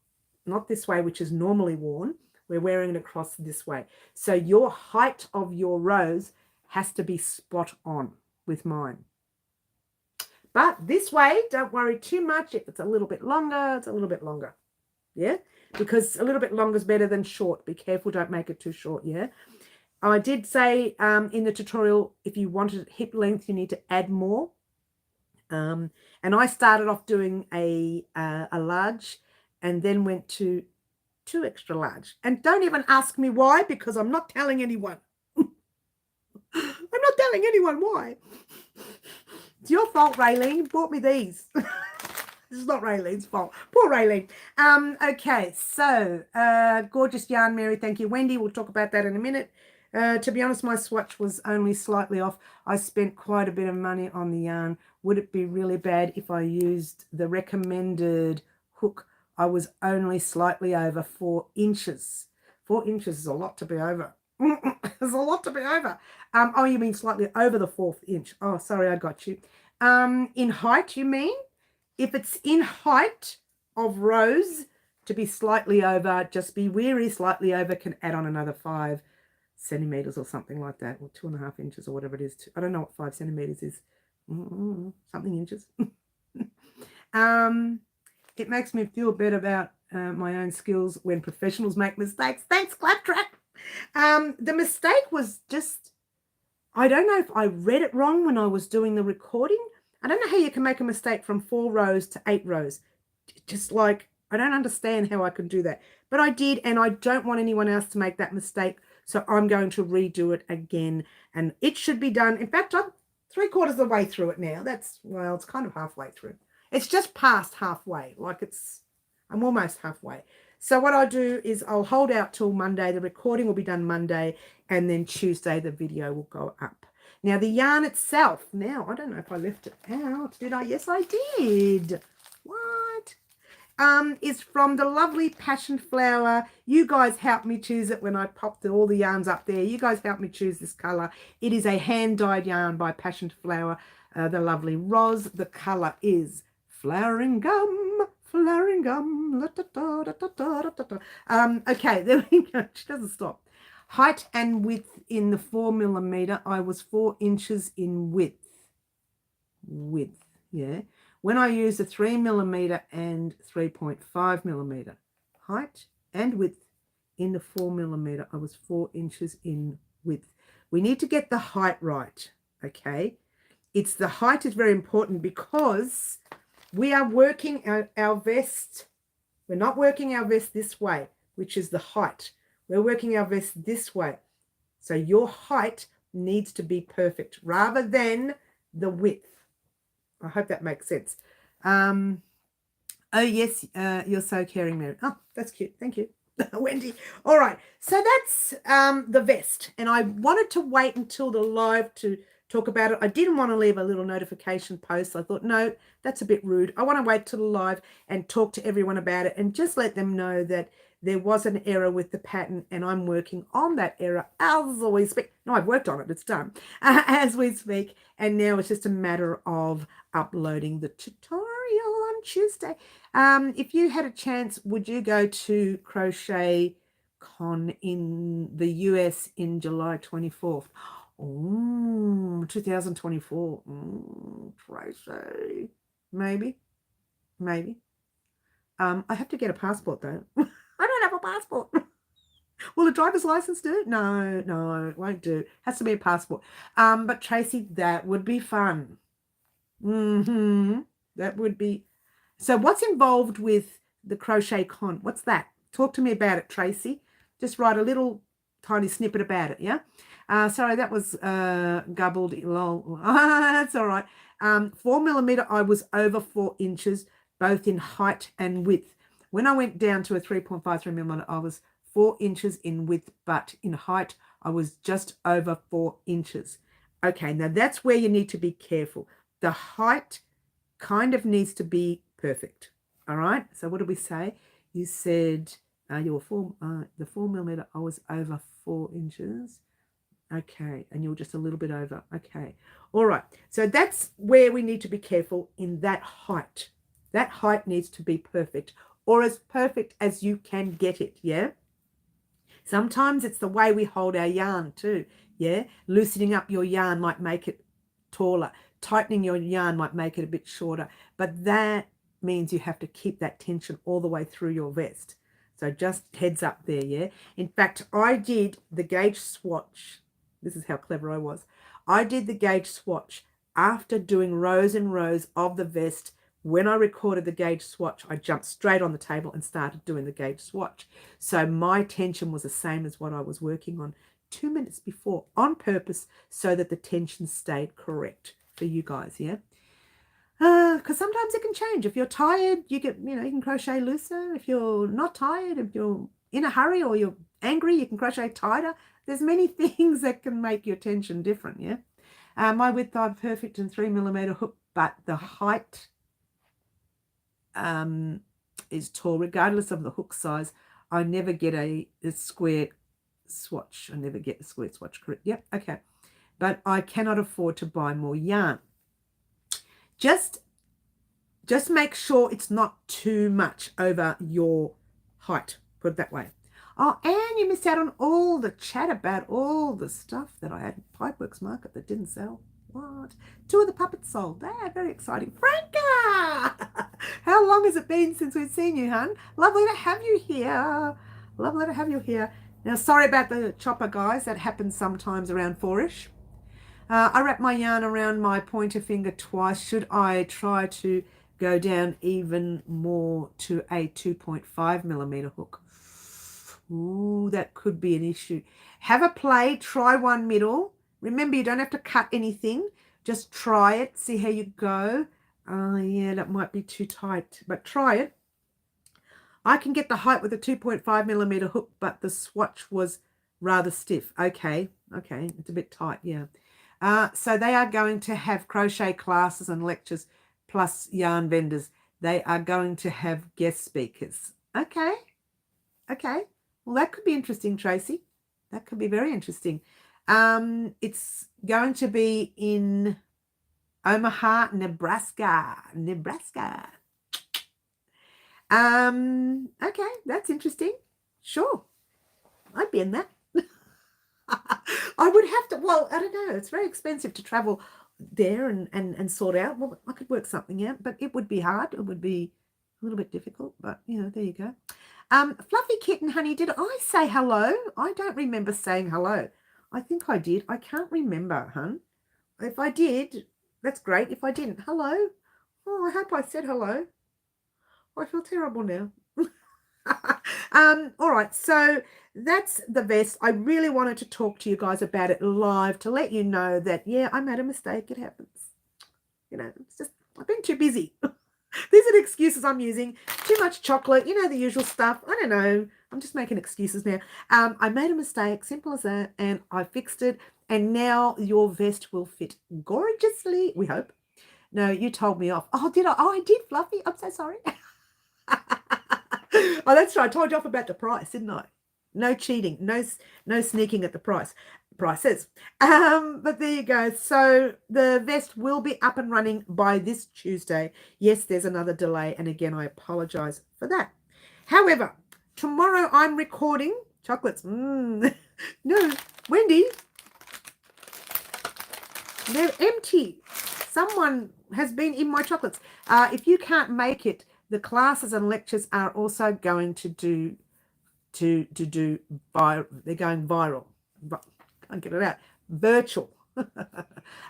this way, which is normally worn. We're wearing it across this way. So your height of your rows has to be spot on with mine. But this way, don't worry too much. If it's a little bit longer, it's a little bit longer. Yeah, because a little bit longer is better than short. Be careful, don't make it too short. Yeah, I did say in the tutorial, if you wanted hip length, you need to add more. And I started off doing a large, and then went to 2 extra large. And don't even ask me why, because I'm not telling anyone. I'm not telling anyone why. It's your fault, Raylene. You bought me these. It's not Raylene's fault. Poor Raylene. Okay, so gorgeous yarn, Mary. Thank you, Wendy. We'll talk about that in a minute. To be honest, my swatch was only slightly off. I spent quite a bit of money on the yarn. Would it be really bad if I used the recommended hook? I was only slightly over 4 inches. 4 inches is a lot to be over. There's a lot to be over. Oh, you mean slightly over the 4th inch. Oh, sorry, I got you. In height, you mean? If it's in height of rows, to be slightly over, just be wary, slightly over can add on another 5 centimeters or something like that, or 2.5 inches or whatever it is. I don't know what 5 centimeters is. Something inches. It makes me feel better about my own skills when professionals make mistakes. Thanks, Claptrap. The mistake was just, I don't know if I read it wrong when I was doing the recording. I don't know how you can make a mistake from 4 rows to 8 rows. Just like, I don't understand how I could do that. But I did, and I don't want anyone else to make that mistake. So I'm going to redo it again. And it should be done. In fact, I'm 3/4 of the way through it now. Well, it's kind of halfway through. It's just past halfway. I'm almost halfway. So what I'll do is I'll hold out till Monday. The recording will be done Monday. And then Tuesday, the video will go up. Now, the yarn itself, now, I don't know if I left it out. Did I? Yes, I did. What? Is from the lovely Passion Flower. You guys helped me choose it when I popped all the yarns up there. You guys helped me choose this color. It is a hand-dyed yarn by Passion Flower, the lovely Roz. The color is Flowering Gum. Flowering Gum. Okay, there we go. She doesn't stop. Height and width in the 4mm, I was 4 inches in width. Yeah. When I used the 3mm and 3.5mm, height and width in the 4mm, I was 4 inches in width. We need to get the height right, okay? The height is very important because we are working our vest. We're not working our vest this way, which is the height. We're working our vest this way. So your height needs to be perfect rather than the width. I hope that makes sense. Oh, yes, you're so caring, Mary. Oh, that's cute. Thank you, Wendy. All right. So that's the vest. And I wanted to wait until the live to talk about it. I didn't want to leave a little notification post. I thought, no, that's a bit rude. I want to wait till the live and talk to everyone about it and just let them know that there was an error with the pattern and I'm working on that error as we speak. No, I've worked on it. It's done as we speak. And now it's just a matter of uploading the tutorial on Tuesday. If you had a chance, would you go to Crochet Con in the US in July 24th? Oh, 2024. Crochet. Maybe. I have to get a passport though. I don't have a passport. Will a driver's license do it? No, it won't do. Has to be a passport. But Tracy, that would be fun. That would be. So what's involved with the Crochet Con? What's that? Talk to me about it, Tracy. Just write a little tiny snippet about it, yeah? Sorry, that was gobbled. Lol. That's all right. 4mm, I was over 4 inches, both in height and width. When I went down to a 3.53mm, I was 4 inches in width, but in height, I was just over 4 inches. Okay, now that's where you need to be careful. The height kind of needs to be perfect. All right, so what did we say? You said the 4mm, I was over 4 inches. Okay, and you're just a little bit over. Okay, all right. So that's where we need to be careful in that height. That height needs to be perfect, or as perfect as you can get it, yeah? Sometimes it's the way we hold our yarn too, yeah? Loosening up your yarn might make it taller. Tightening your yarn might make it a bit shorter. But that means you have to keep that tension all the way through your vest. So just heads up there, yeah? In fact, I did the gauge swatch. This is how clever I was. I did the gauge swatch after doing rows and rows of the vest. When I recorded the gauge swatch, I jumped straight on the table and started doing the gauge swatch. So my tension was the same as what I was working on 2 minutes before on purpose so that the tension stayed correct for you guys, yeah? Because sometimes it can change. If you're tired, you can crochet looser. If you're not tired, if you're in a hurry or you're angry, you can crochet tighter. There's many things that can make your tension different, yeah? My width I'm perfect in 3mm hook, but the height is tall, regardless of the hook size. I never get a square swatch. I never get a square swatch correct. Yep, okay. But I cannot afford to buy more yarn. Just make sure it's not too much over your height. Put it that way. Oh, and you missed out on all the chat about all the stuff that I had at Pipeworks Market that didn't sell. What? 2 of the puppets sold. They're very exciting. Franca! How long has it been since we've seen you, hun? Lovely to have you here. Lovely to have you here. Now, sorry about the chopper, guys. That happens sometimes around 4-ish. I wrap my yarn around my pointer finger twice. Should I try to go down even more to a 2.5mm hook? Ooh, that could be an issue. Have a play. Try one middle. Remember, you don't have to cut anything. Just try it. See how you go. Oh, yeah, that might be too tight, but try it. I can get the height with a 2.5mm hook, but the swatch was rather stiff. Okay, it's a bit tight, yeah. So they are going to have crochet classes and lectures plus yarn vendors. They are going to have guest speakers. Okay. Well, that could be interesting, Tracy. That could be very interesting. It's going to be in Omaha, Nebraska. Okay, that's interesting. Sure. I'd be in that. I would have to, well, I don't know. It's very expensive to travel there and sort out. Well, I could work something out, but it would be hard. It would be a little bit difficult, but, there you go. Fluffy Kitten, honey, did I say hello? I don't remember saying hello. I think I did. I can't remember, hun. If I did, that's great. If I didn't, hello. Oh, I hope I said hello. I feel terrible now. All right, so that's the vest. I really wanted to talk to you guys about it live to let you know that, yeah, I made a mistake. It happens. It's just, I've been too busy. These are the excuses I'm using. Too much chocolate, the usual stuff. I don't know. I'm just making excuses now. I made a mistake, simple as that, and I fixed it. And now your vest will fit gorgeously, we hope. No, you told me off. Oh, did I? Oh, I did, Fluffy. I'm so sorry. Oh, that's right. I told you off about the price, didn't I? No cheating. No sneaking at the prices. But there you go. So the vest will be up and running by this Tuesday. Yes, there's another delay. And again, I apologize for that. However, tomorrow I'm recording chocolates. No, Wendy, they're empty. Someone has been in my chocolates. If you can't make it, the classes and lectures are also going to do they're going viral. Can't get it out. Virtual.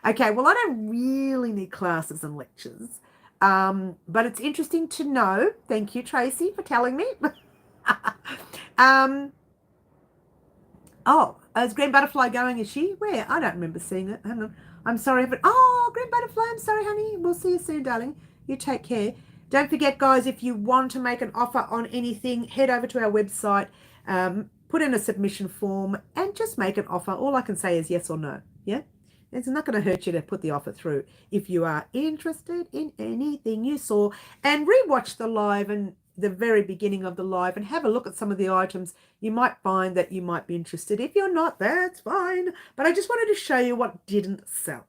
Okay, well, I don't really need classes and lectures. But it's interesting to know. Thank you, Tracy, for telling me. Oh, is Green Butterfly going? Is she? Where? I don't remember seeing it. Hang on. I'm sorry. Oh, Green Butterfly, I'm sorry, honey. We'll see you soon, darling. You take care. Don't forget, guys, if you want to make an offer on anything, head over to our website, put in a submission form, and just make an offer. All I can say is yes or no. Yeah? It's not going to hurt you to put the offer through. If you are interested in anything you saw, and rewatch the live and the very beginning of the live and have a look at some of the items, you might find that you might be interested. If you're not, that's fine. But I just wanted to show you what didn't sell.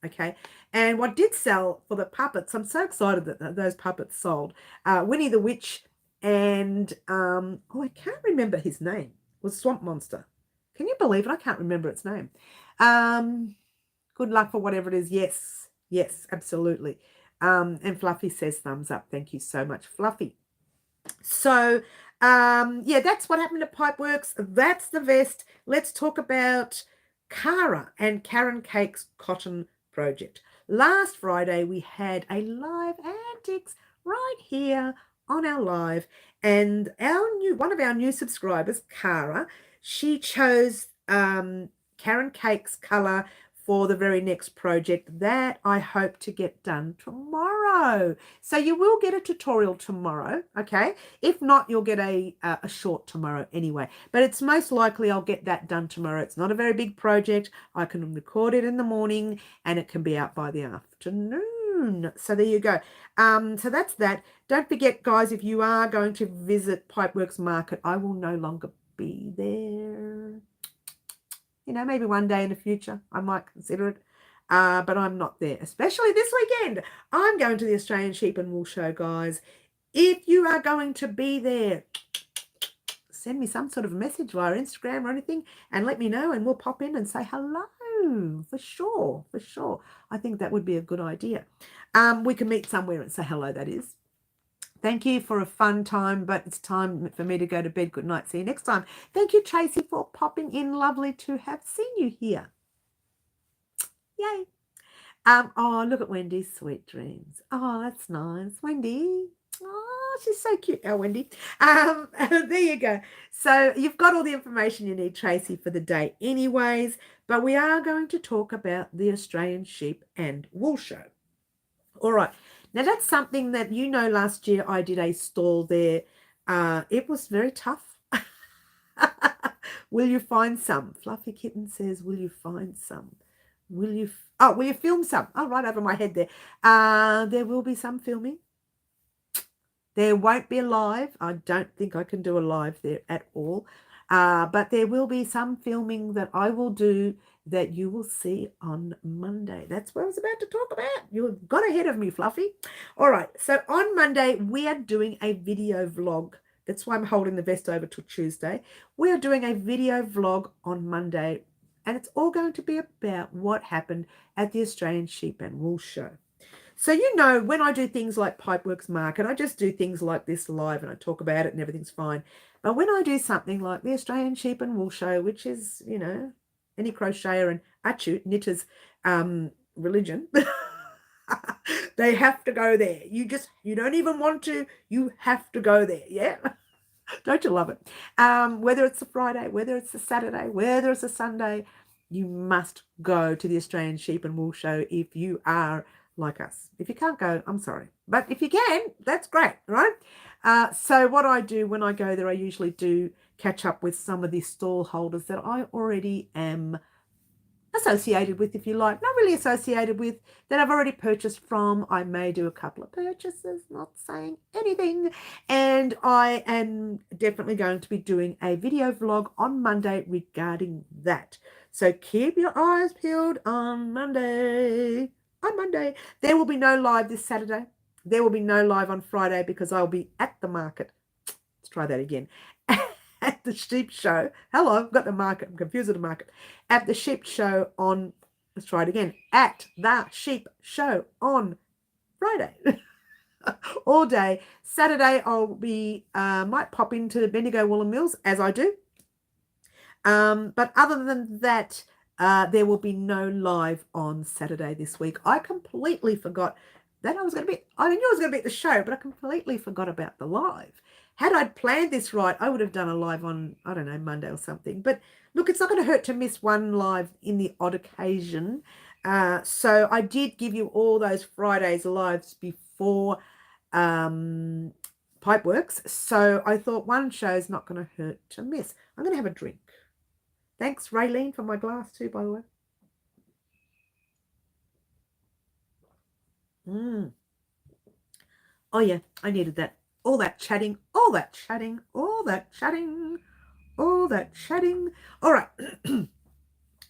Okay, and what did sell for the puppets, I'm so excited that those puppets sold. Winnie the Witch and, oh, I can't remember his name. It was Swamp Monster. Can you believe it? I can't remember its name. Good luck for whatever it is. Yes, absolutely. And Fluffy says thumbs up. Thank you so much, Fluffy. So, yeah, that's what happened at Pipeworks. That's the vest. Let's talk about Cara and Karen Cake's cotton project. Last Friday, we had a live antics right here on our live, and one of our new subscribers, Cara, she chose Karen Cake's color for the very next project that I hope to get done tomorrow. So you will get a tutorial tomorrow, okay? If not, you'll get a short tomorrow anyway. But it's most likely I'll get that done tomorrow. It's not a very big project. I can record it in the morning and it can be out by the afternoon. So there you go. So that's that. Don't forget, guys, if you are going to visit Pipeworks Market, I will no longer be there. You know, maybe one day in the future I might consider it, but I'm not there, especially this weekend. I'm going to the Australian Sheep and Wool Show, guys. If you are going to be there, send me some sort of message via Instagram or anything and let me know, and we'll pop in and say hello. For sure, for sure. I think that would be a good idea. We can meet somewhere and say hello, that is. Thank you for a fun time, but it's time for me to go to bed. Good night. See you next time. Thank you, Tracy, for popping in. Lovely to have seen you here. Yay. Oh, look at Wendy's sweet dreams. Oh, that's nice. Wendy. Oh, she's so cute. Oh, Wendy. There you go. So you've got all the information you need, Tracy, for the day anyways, but we are going to talk about the Australian Sheep and Wool Show. All right. Now, that's something that, you know, last year I did a stall there. It was very tough. Will you find some? Fluffy Kitten says, will you find some? Will you film some? Oh, right over my head there. There will be some filming. There won't be a live. I don't think I can do a live there at all. But there will be some filming that I will do that you will see on Monday. That's what I was about to talk about. You got ahead of me, Fluffy. All right. So on Monday, we are doing a video vlog. That's why I'm holding the vest over till Tuesday. We are doing a video vlog on Monday, and it's all going to be about what happened at the Australian Sheep and Wool Show. So, you know, when I do things like Pipeworks Market, I just do things like this live and I talk about it and everything's fine. But when I do something like the Australian Sheep and Wool Show, which is, you know, any crocheter and knitter's religion, they have to go there. You don't even want to, you have to go there. Yeah. Don't you love it? Whether it's a Friday, whether it's a Saturday, whether it's a Sunday, you must go to the Australian Sheep and Wool Show if you are like us. If you can't go, I'm sorry. But if you can, that's great, right? So what I do when I go there, I usually do catch up with some of the stall holders that I already am associated with, if you like. Not really associated with, that I've already purchased from. I may do a couple of purchases, not saying anything. And I am definitely going to be doing a video vlog on Monday regarding that. So keep your eyes peeled on Monday. On Monday. There will be no live this Saturday. There will be no live on Friday because I'll be at the market. Let's try that again. At the sheep show. Hello, I've got the market. I'm confused with the market. At the sheep show on, let's try it again. At the sheep show on Friday. All day. Saturday I'll be, might pop into Bendigo Woolen Mills as I do. But other than that, there will be no live on Saturday this week. I completely forgot that I knew I was going to be at the show, but I completely forgot about the live. Had I planned this right, I would have done a live on, I don't know, Monday or something. But look, it's not going to hurt to miss one live in the odd occasion. So I did give you all those Fridays lives before Pipeworks. So I thought one show is not going to hurt to miss. I'm going to have a drink. Thanks, Raylene, for my glass too, by the way. Oh, yeah, I needed that. All that chatting, all that chatting, all that chatting, all that chatting. All right.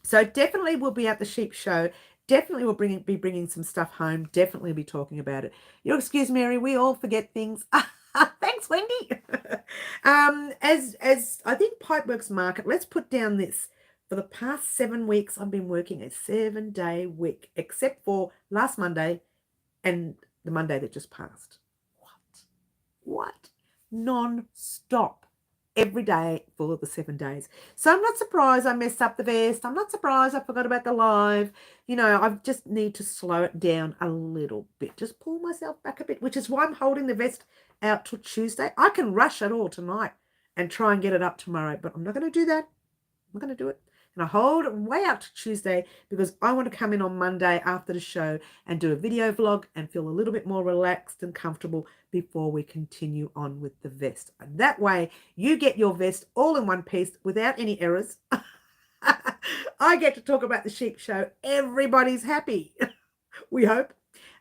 So definitely we'll be at the sheep show. Definitely we'll be bringing some stuff home. Definitely be talking about it. You'll excuse Mary, we all forget things. Thanks, Wendy. As I think Pipeworks Market, let's put down this. For the past 7 weeks, I've been working a 7-day week, except for last Monday and the Monday that just passed. What? Non-stop. Every day for the 7 days. So I'm not surprised I messed up the vest. I'm not surprised I forgot about the live. You know, I just need to slow it down a little bit. Just pull myself back a bit, which is why I'm holding the vest out till Tuesday. I can rush it all tonight and try and get it up tomorrow, but I'm not going to do that. I'm not going to do it. And I hold it way out to Tuesday because I want to come in on Monday after the show and do a video vlog and feel a little bit more relaxed and comfortable before we continue on with the vest. And that way you get your vest all in one piece without any errors. I get to talk about the sheep show. Everybody's happy. We hope.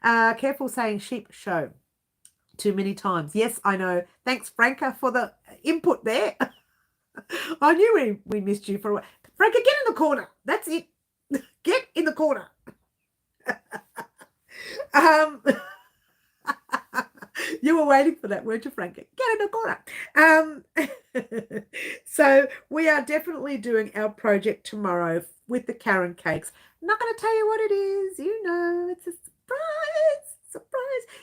Careful saying sheep show too many times. Yes, I know. Thanks, Franca, for the input there. I knew we missed you for a while. Franca, get in the corner. That's it. Get in the corner. You were waiting for that, weren't you, Franca? Get in the corner. So we are definitely doing our project tomorrow with the Karen cakes. I'm not going to tell you what it is. You know, it's a surprise.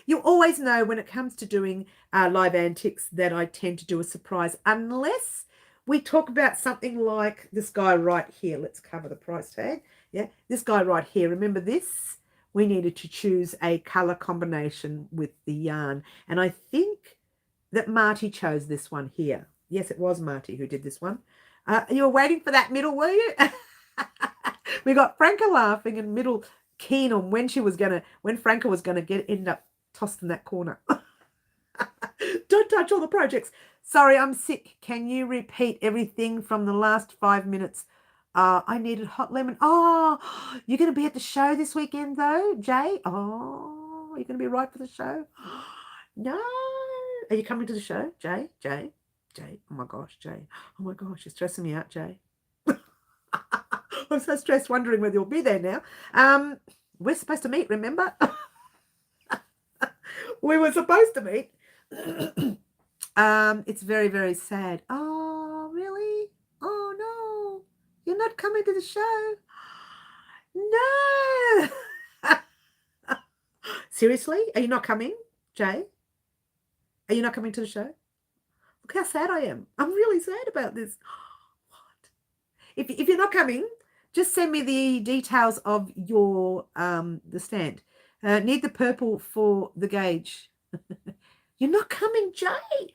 You always know when it comes to doing live antics that I tend to do a surprise unless we talk about something like this guy right here. Let's cover the price tag. Yeah, this guy right here. Remember this? We needed to choose a color combination with the yarn. And I think that Marty chose this one here. Yes, it was Marty who did this one. You were waiting for that middle, were you? We got Franca laughing and Middle keen on when Franca was gonna end up tossed in that corner. Don't touch all the projects. Sorry, I'm sick. Can you repeat everything from the last 5 minutes? I needed hot lemon. Oh, you're going to be at the show this weekend, though, Jay? Oh, you're going to be right for the show? No. Are you coming to the show, Jay? Jay? Oh, my gosh, Jay. Oh, my gosh, you're stressing me out, Jay. I'm so stressed wondering whether you'll be there now. We're supposed to meet, remember? We were supposed to meet. It's very, very sad. Oh, really? Oh, no. You're not coming to the show? No. Seriously? Are you not coming, Jay? Are you not coming to the show? Look how sad I am. I'm really sad about this. What? If you're not coming, just send me the details of your the stand. Need the purple for the gauge. You're not coming, Jay?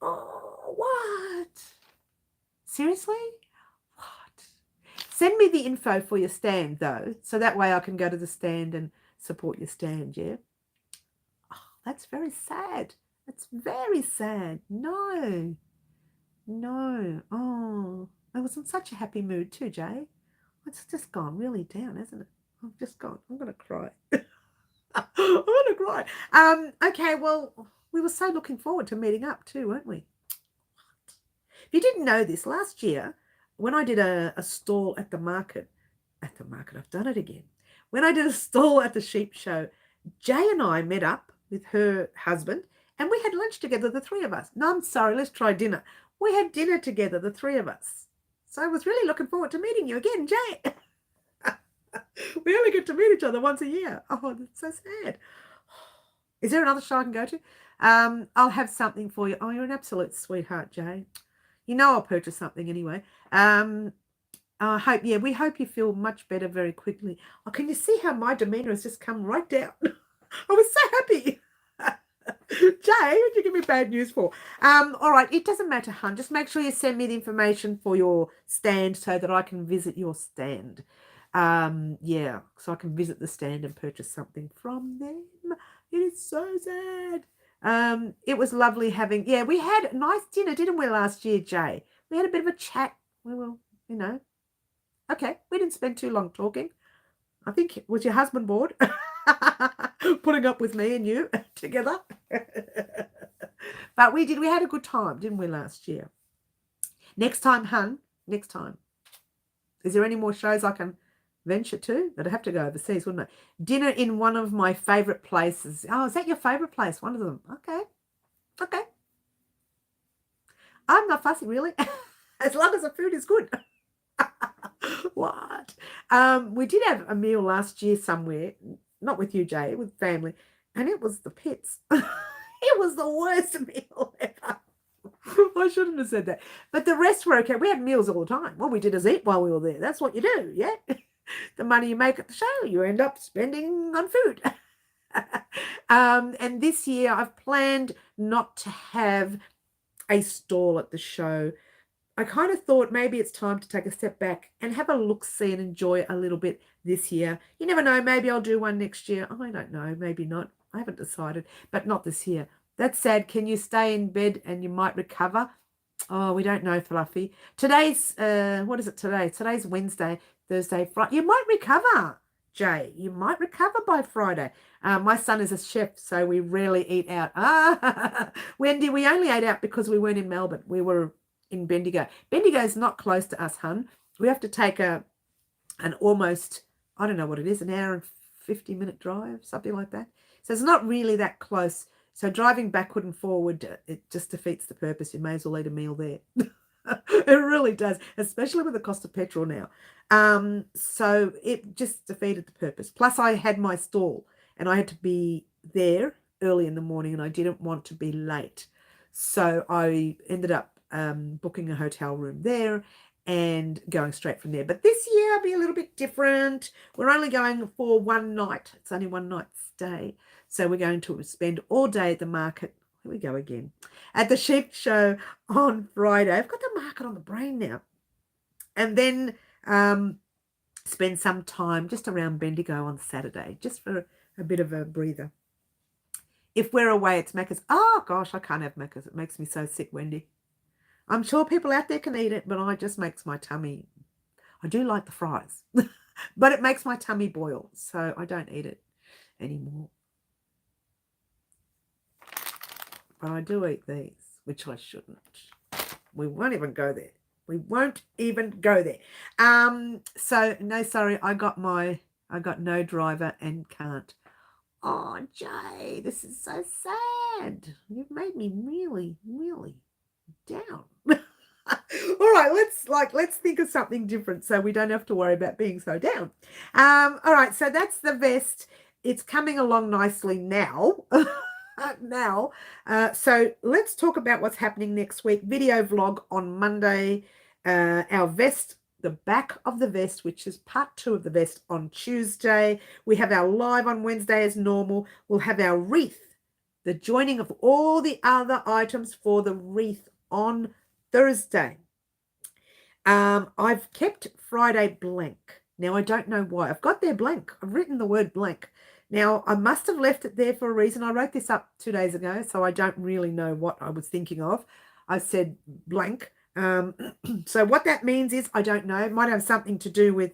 Oh, what? Seriously? What? Send me the info for your stand, though, so that way I can go to the stand and support your stand, yeah? Oh, that's very sad. That's very sad. No. Oh, I was in such a happy mood too, Jay. It's just gone really down, hasn't it? I've just gone. I'm going to cry. I'm going to cry. Okay, well, we were so looking forward to meeting up too, weren't we? If you didn't know this, last year, when I did a stall at the market, I've done it again. When I did a stall at the sheep show, Jay and I met up with her husband and we had lunch together, the three of us. No, I'm sorry, let's try dinner. We had dinner together, the three of us. So I was really looking forward to meeting you again, Jay. We only get to meet each other once a year. Oh, that's so sad. Is there another show I can go to? I'll have something for you. Oh, you're an absolute sweetheart, Jay. You know I'll purchase something anyway. We hope you feel much better very quickly. Oh, can you see how my demeanor has just come right down? I was so happy. Jay, what did you give me bad news for? All right, it doesn't matter, hun. Just make sure you send me the information for your stand so that I can visit your stand. Yeah, so I can visit the stand and purchase something from them. It is so sad. It was lovely having, we had a nice dinner, didn't we, last year, Jay? We had a bit of a chat. We were, okay, we didn't spend too long talking. I think, was your husband bored? Putting up with me and you together. But we had a good time, didn't we, last year? Next time, hun, next time. Is there any more shows I can venture to? But I'd have to go overseas, wouldn't I? Dinner in one of my favourite places. Oh, is that your favourite place? One of them. Okay. I'm not fussy, really. As long as the food is good. What? We did have a meal last year somewhere, not with you, Jay, with family, and it was the pits. It was the worst meal ever. I shouldn't have said that. But the rest were okay. We had meals all the time. What we did is eat while we were there. That's what you do, yeah? The money you make at the show, you end up spending on food. And this year I've planned not to have a stall at the show. I kind of thought maybe it's time to take a step back and have a look-see and enjoy a little bit this year. You never know, maybe I'll do one next year. I don't know, maybe not. I haven't decided, but not this year. That's sad. Can you stay in bed and you might recover? Oh, we don't know, Fluffy. Today's, what is it today? Today's Wednesday, Thursday, Friday. You might recover, Jay. You might recover by Friday. My son is a chef, so we rarely eat out. Ah, Wendy, we only ate out because we weren't in Melbourne. We were in Bendigo. Bendigo is not close to us, hun. We have to take an almost, I don't know what it is, an hour and 50-minute drive, something like that. So it's not really that close. So driving backward and forward, it just defeats the purpose. You may as well eat a meal there. It really does, especially with the cost of petrol now. So it just defeated the purpose. Plus I had my stall and I had to be there early in the morning and I didn't want to be late. So I ended up booking a hotel room there and going straight from there. But this year I'll be a little bit different. We're only going for one night. It's only one night stay. So we're going to spend all day at the market. Here we go again. At the sheep show on Friday. I've got the market on the brain now. And then spend some time just around Bendigo on Saturday, just for a bit of a breather. If we're away, it's Macca's. Oh, gosh, I can't have Macca's. It makes me so sick, Wendy. I'm sure people out there can eat it, but it just makes my tummy. I do like the fries, but it makes my tummy boil, so I don't eat it anymore. But I do eat these, which I shouldn't. We won't even go there. We won't even go there. So no, sorry, I got no driver and can't. Oh, Jay, this is so sad. You've made me really, really down. All right, let's think of something different so we don't have to worry about being so down. All right, so that's the vest. It's coming along nicely now. So let's talk about what's happening next week. Video vlog on Monday. Our vest, the back of the vest, which is part 2 of the vest, on Tuesday. We have our live on Wednesday as normal. We'll have our wreath, the joining of all the other items for the wreath on Thursday. I've kept Friday blank. Now, I don't know why. I've got there blank. I've written the word blank. Now, I must have left it there for a reason. I wrote this up 2 days ago, so I don't really know what I was thinking of. I said blank. So what that means is, I don't know. It might have something to do with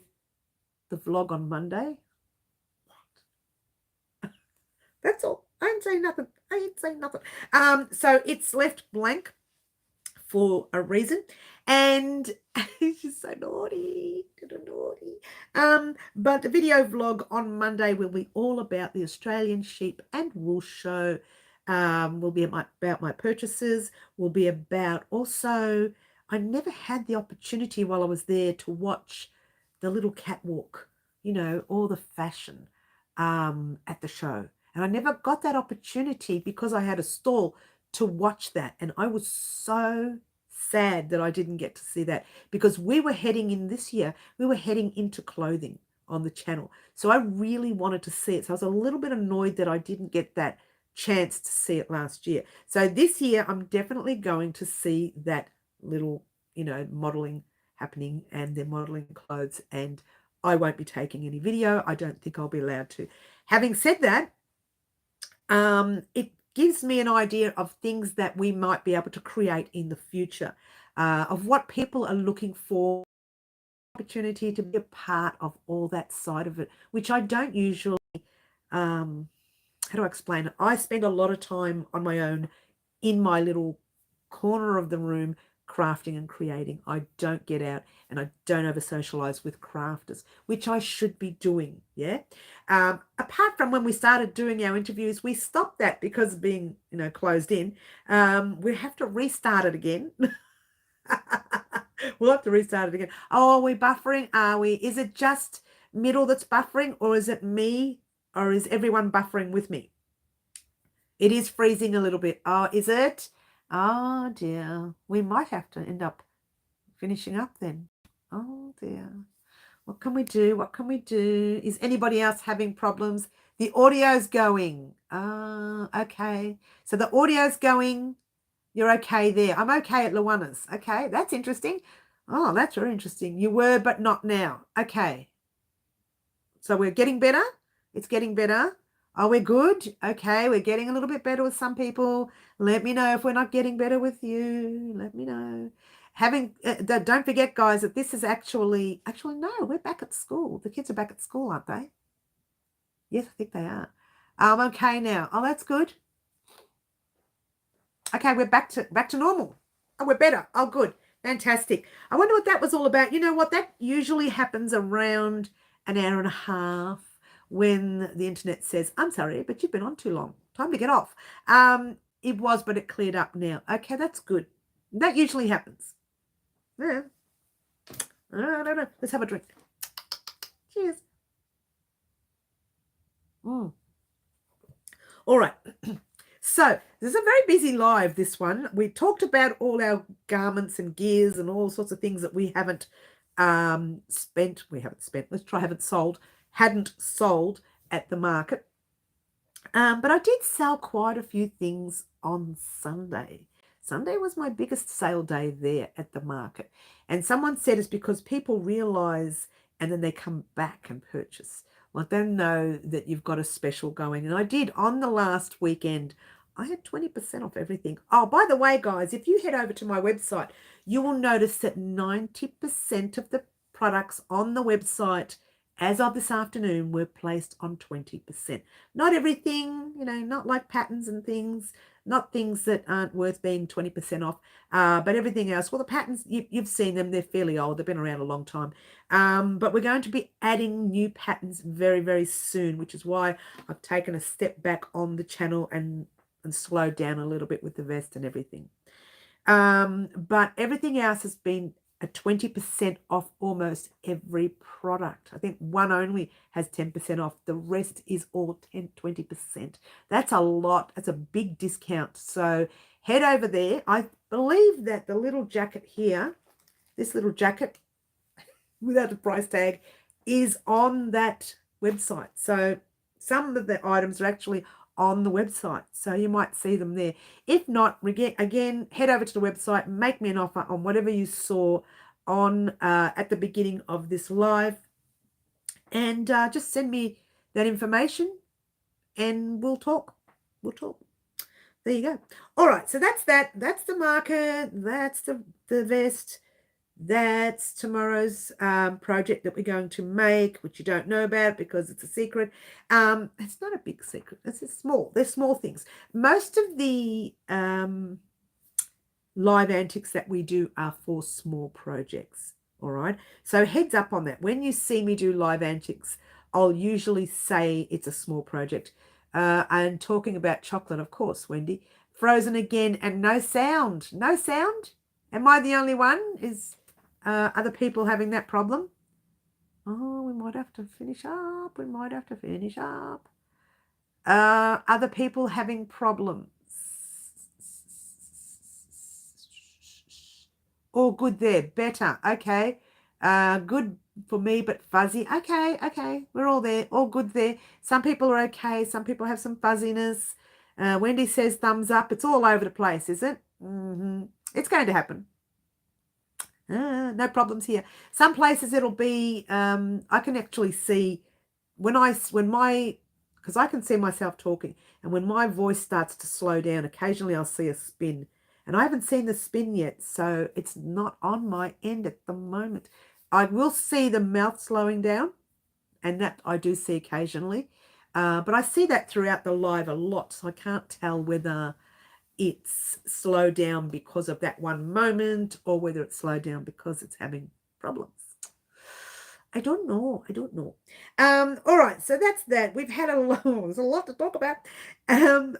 the vlog on Monday. What? That's all. I ain't saying nothing. So it's left blank for a reason. And she's so naughty. But the video vlog on Monday will be all about the Australian sheep and wool show. Will be about my purchases. Will be about also, I never had the opportunity while I was there to watch the little catwalk, you know, all the fashion at the show. And I never got that opportunity because I had a stall to watch that. And I was so sad that I didn't get to see that, because we were heading into clothing on the channel. So I really wanted to see it. So I was a little bit annoyed that I didn't get that chance to see it last year. So this year I'm definitely going to see that little, you know, modeling happening, and they're modeling clothes, and I won't be taking any video. I don't think I'll be allowed to. Having said that, it gives me an idea of things that we might be able to create in the future, of what people are looking for, opportunity to be a part of all that side of it, which I don't usually, how do I explain it? I spend a lot of time on my own in my little corner of the room crafting and creating. I don't get out and I don't over socialize with crafters, which I should be doing. Yeah. Apart from when we started doing our interviews, we stopped that because of being, you know, closed in. We have to restart it again. We'll have to restart it again. Oh, are we buffering? Are we? Is it just middle that's buffering, or is it me, or is everyone buffering with me? It is freezing a little bit. Oh, is it? Oh, dear. We might have to end up finishing up then. Oh, dear. What can we do? What can we do? Is anybody else having problems? The audio's going. Okay. So the audio's going. You're okay there. I'm okay at Luana's. Okay, that's interesting. Oh, that's very interesting. You were, but not now. Okay. So we're getting better. It's getting better. Oh, we're good. Okay, we're getting a little bit better with some people. Let me know if we're not getting better with you. Let me know. Don't forget, guys, that this is actually no, we're back at school. The kids are back at school, aren't they? Yes, I think they are. I'm okay now. Oh, that's good. Okay, we're back to normal. Oh, we're better. Oh, good. Fantastic. I wonder what that was all about. You know what? That usually happens around an hour and a half when the internet says, I'm sorry, but you've been on too long. Time to get off. It was, but it cleared up now. Okay, that's good. That usually happens. Yeah. I don't know. Let's have a drink. Cheers. All right. So this is a very busy live, this one. We talked about all our garments and gears and all sorts of things that we haven't spent. Let's try hadn't sold at the market. But I did sell quite a few things on Sunday. Sunday was my biggest sale day there at the market. And someone said it's because people realize and then they come back and purchase. Let them know that you've got a special going. And I did on the last weekend. I had 20% off everything. Oh, by the way, guys, if you head over to my website, you will notice that 90% of the products on the website as of this afternoon were placed on 20%. Not everything, not like patterns and things, not things that aren't worth being 20% off, but everything else. Well, the patterns, you've seen them. They're fairly old. They've been around a long time. But we're going to be adding new patterns very, very soon, which is why I've taken a step back on the channel and slowed down a little bit with the vest and everything. But everything else has been a 20% off almost every product. I think one only has 10% off. The rest is all 20%. That's a lot. That's a big discount. So head over there. I believe that the little jacket here, this little jacket without the price tag, is on that website. So some of the items are actually on the website, so you might see them there. If not, again, head over to the website, make me an offer on whatever you saw on at the beginning of this live, and just send me that information and we'll talk. There you go. All right, so that's the market, that's the vest. That's tomorrow's project that we're going to make, which you don't know about because it's a secret. It's not a big secret. They're small things. Most of the live antics that we do are for small projects. All right. So heads up on that. When you see me do live antics, I'll usually say it's a small project. And talking about chocolate, of course, Wendy. Frozen again and no sound. No sound? Am I the only one? Is other people having that problem? Oh, we might have to finish up. Other people having problems. All good there. Better. Okay. Good for me, but fuzzy. Okay. We're all there. All good there. Some people are okay. Some people have some fuzziness. Wendy says thumbs up. It's all over the place, is it? It's going to happen. No problems here. Some places it'll be, I can actually see because I can see myself talking, and when my voice starts to slow down, occasionally I'll see a spin, and I haven't seen the spin yet, so it's not on my end at the moment. I will see the mouth slowing down, and that I do see occasionally, but I see that throughout the live a lot, so I can't tell whether it's slowed down because of that one moment or whether it's slowed down because it's having problems. I don't know. All right, so that's that. We've had there's a lot to talk about, and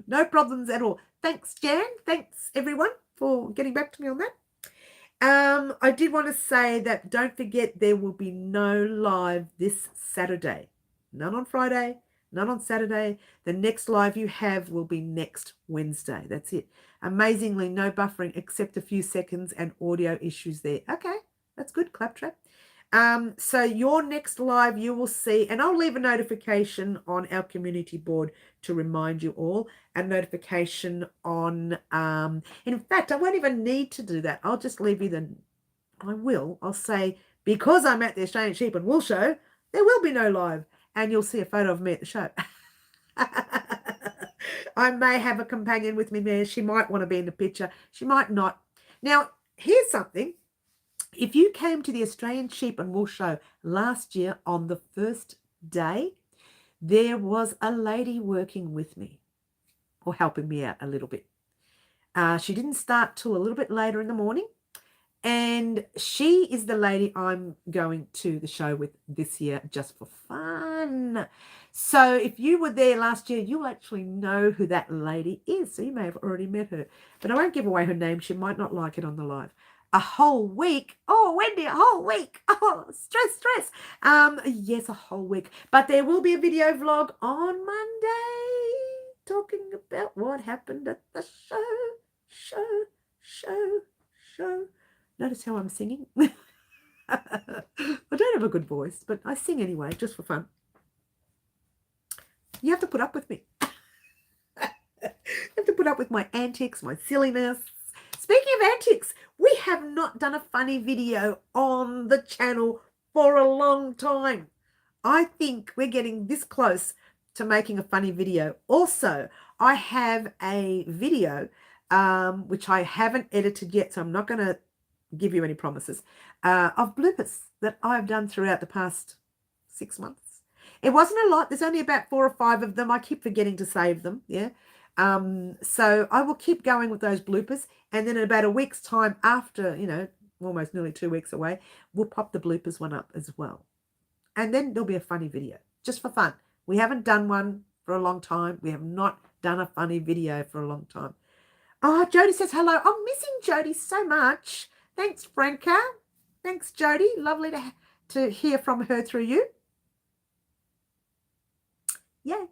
no problems at all. Thanks, Jan. Thanks, everyone, for getting back to me on that. I did want to say that don't forget there will be no live this Saturday. None on Friday. None on Saturday. The next live you have will be next Wednesday. That's it. Amazingly, no buffering except a few seconds and audio issues there. Okay, that's good, Claptrap. So your next live you will see, and I'll leave a notification on our community board to remind you all, a notification on, in fact, I won't even need to do that. I'll just leave you I'll say, because I'm at the Australian Sheep and Wool Show, there will be no live, and you'll see a photo of me at the show. I may have a companion with me there. She might want to be in the picture. She might not. Now, here's something. If you came to the Australian Sheep and Wool Show last year on the first day, there was a lady working with me or helping me out a little bit. She didn't start till a little bit later in the morning. And she is the lady I'm going to the show with this year just for fun. So if you were there last year, you'll actually know who that lady is. So you may have already met her. But I won't give away her name. She might not like it on the live. A whole week. Oh, Wendy, a whole week. Oh, stress. Yes, a whole week. But there will be a video vlog on Monday talking about what happened at the show. Notice how I'm singing? I don't have a good voice, but I sing anyway, just for fun. You have to put up with me. You have to put up with my antics, my silliness. Speaking of antics, we have not done a funny video on the channel for a long time. I think we're getting this close to making a funny video. Also, I have a video, which I haven't edited yet, so I'm not going to give you any promises, of bloopers that I've done throughout the past 6 months. It wasn't a lot. There's only about 4 or 5 of them. I keep forgetting to save them. Yeah. So I will keep going with those bloopers. And then in about a week's time after, almost nearly 2 weeks away, we'll pop the bloopers one up as well. And then there'll be a funny video just for fun. We haven't done one for a long time. We have not done a funny video for a long time. Oh, Jody says hello. I'm missing Jody so much. Thanks, Franca. Thanks, Jody. Lovely to hear from her through you. Yeah.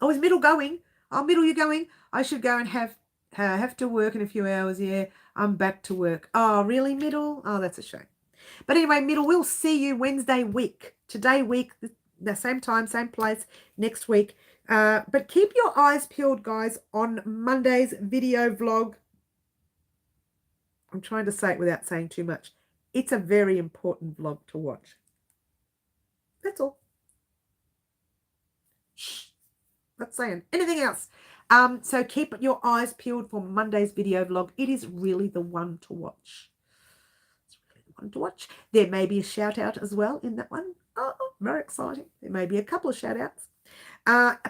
Oh, is Middle going? Oh, Middle, you going? I should go and have to work in a few hours. Yeah, I'm back to work. Oh, really, Middle? Oh, that's a shame. But anyway, Middle, we'll see you Wednesday week. Today week, the same time, same place, next week. But keep your eyes peeled, guys, on Monday's video vlog. I'm trying to say it without saying too much. It's a very important vlog to watch. That's all. Shh. Not saying anything else. So keep your eyes peeled for Monday's video vlog. It is really the one to watch. It's really the one to watch. There may be a shout out as well in that one. Oh, very exciting. There may be a couple of shout outs.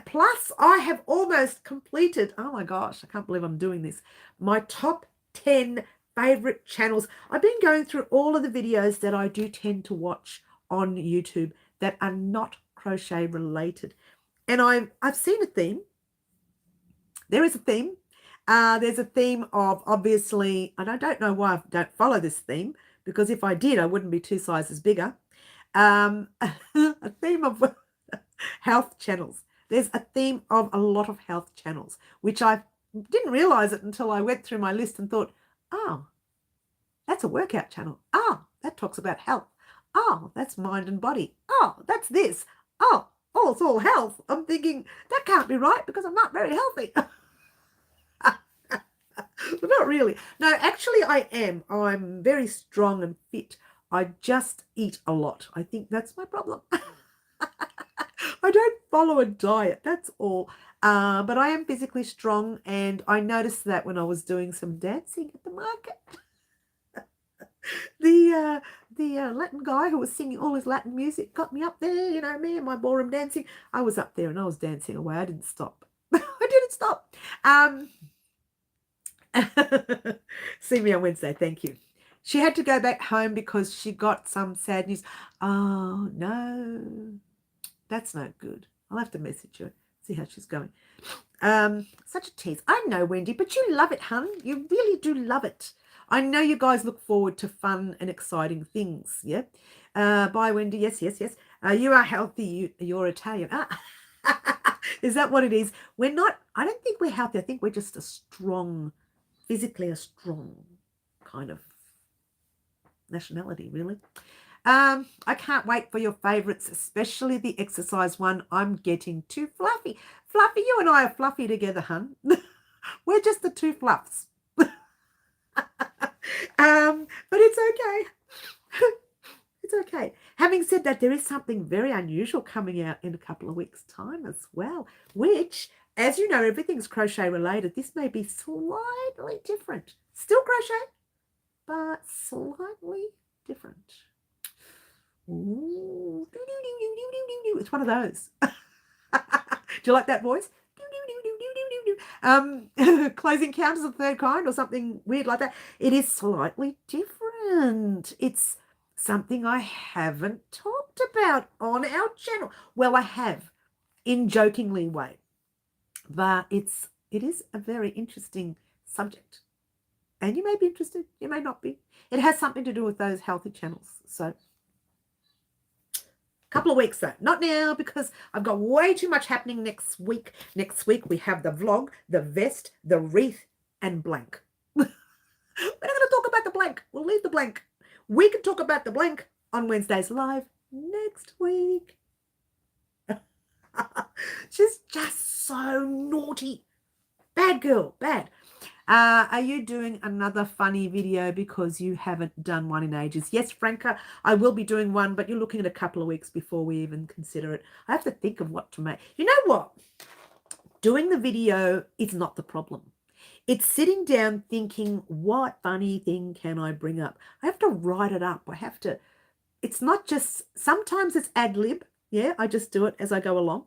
Plus, I have almost completed, oh my gosh, I can't believe I'm doing this, my top 10 favorite channels. I've been going through all of the videos that I do tend to watch on YouTube that are not crochet related. And I've seen a theme. There is a theme. There's a theme of, obviously, and I don't know why I don't follow this theme, because if I did, I wouldn't be 2 sizes bigger. A theme of health channels. There's a theme of a lot of health channels, which I didn't realize it until I went through my list and thought, oh, that's a workout channel. Oh, that talks about health. Oh, that's mind and body. Oh, that's this. Oh, it's all health. I'm thinking, that can't be right because I'm not very healthy. Well, not really. No, actually I am. I'm very strong and fit. I just eat a lot. I think that's my problem. I don't follow a diet, that's all. But I am physically strong, and I noticed that when I was doing some dancing at the market. The Latin guy who was singing all his Latin music got me up there, me and my ballroom dancing. I was up there and I was dancing away. I didn't stop. I didn't stop. See me on Wednesday. Thank you. She had to go back home because she got some sad news. Oh, no. That's no good. I'll have to message her, see how she's going. Such a tease. I know, Wendy, but you love it, hun. You really do love it. I know you guys look forward to fun and exciting things, yeah? Bye, Wendy. Yes. You are healthy. You're Italian. Is that what it is? We're not, I don't think we're healthy. I think we're just physically a strong kind of nationality, really. I can't wait for your favorites, especially the exercise one. I'm getting too fluffy. Fluffy, you and I are fluffy together, hun. We're just the two fluffs. But it's okay. It's okay. Having said that, there is something very unusual coming out in a couple of weeks' time as well, which, as you know, everything's crochet related. This may be slightly different. Still crochet, but slightly different. Ooh. It's one of those. Do you like that voice? Closing count as a third kind or something weird like that. It is slightly different. It's something I haven't talked about on our channel. Well, I have in jokingly way, but it is a very interesting subject. And you may be interested, you may not be. It has something to do with those healthy channels. So couple of weeks though, not now, because I've got way too much happening next week. Next week we have the vlog, the vest, the wreath, and blank. We're not going to talk about the blank. We'll leave the blank. We can talk about the blank on Wednesdays live next week. She's just so naughty. Bad girl, bad. Are you doing another funny video because you haven't done one in ages? Yes, Franca, I will be doing one, but you're looking at a couple of weeks before we even consider it. I have to think of what to make. You know what? Doing the video is not the problem. It's sitting down thinking, what funny thing can I bring up? I have to write it up. It's not just, sometimes it's ad lib. Yeah, I just do it as I go along.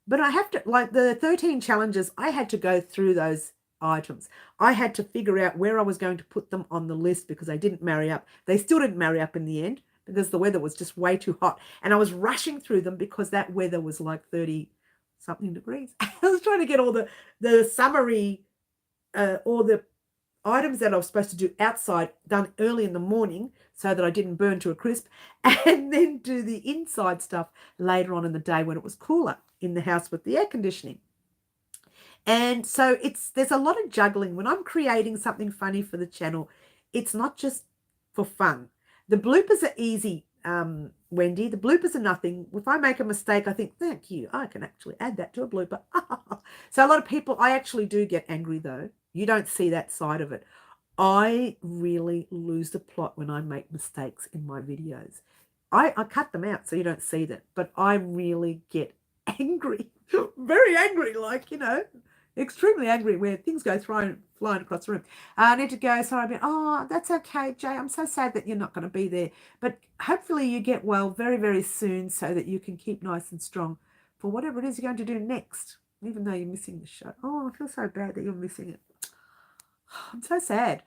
But I have to, like the 13 challenges, I had to go through those items. I had to figure out where I was going to put them on the list because they didn't marry up. They still didn't marry up in the end because the weather was just way too hot. And I was rushing through them because that weather was like 30 something degrees. I was trying to get all the summary, all the items that I was supposed to do outside done early in the morning so that I didn't burn to a crisp, and then do the inside stuff later on in the day when it was cooler in the house with the air conditioning. And so there's a lot of juggling. When I'm creating something funny for the channel, it's not just for fun. The bloopers are easy, Wendy. The bloopers are nothing. If I make a mistake, I think, thank you, I can actually add that to a blooper. So a lot of people, I actually do get angry though. You don't see that side of it. I really lose the plot when I make mistakes in my videos. I cut them out so you don't see that, but I really get angry, very angry, like, you know, extremely angry where things go flying across the room. I need to go, sorry, oh, that's okay, Jay. I'm so sad that you're not going to be there. But hopefully you get well very, very soon so that you can keep nice and strong for whatever it is you're going to do next, even though you're missing the show. Oh, I feel so bad that you're missing it. I'm so sad.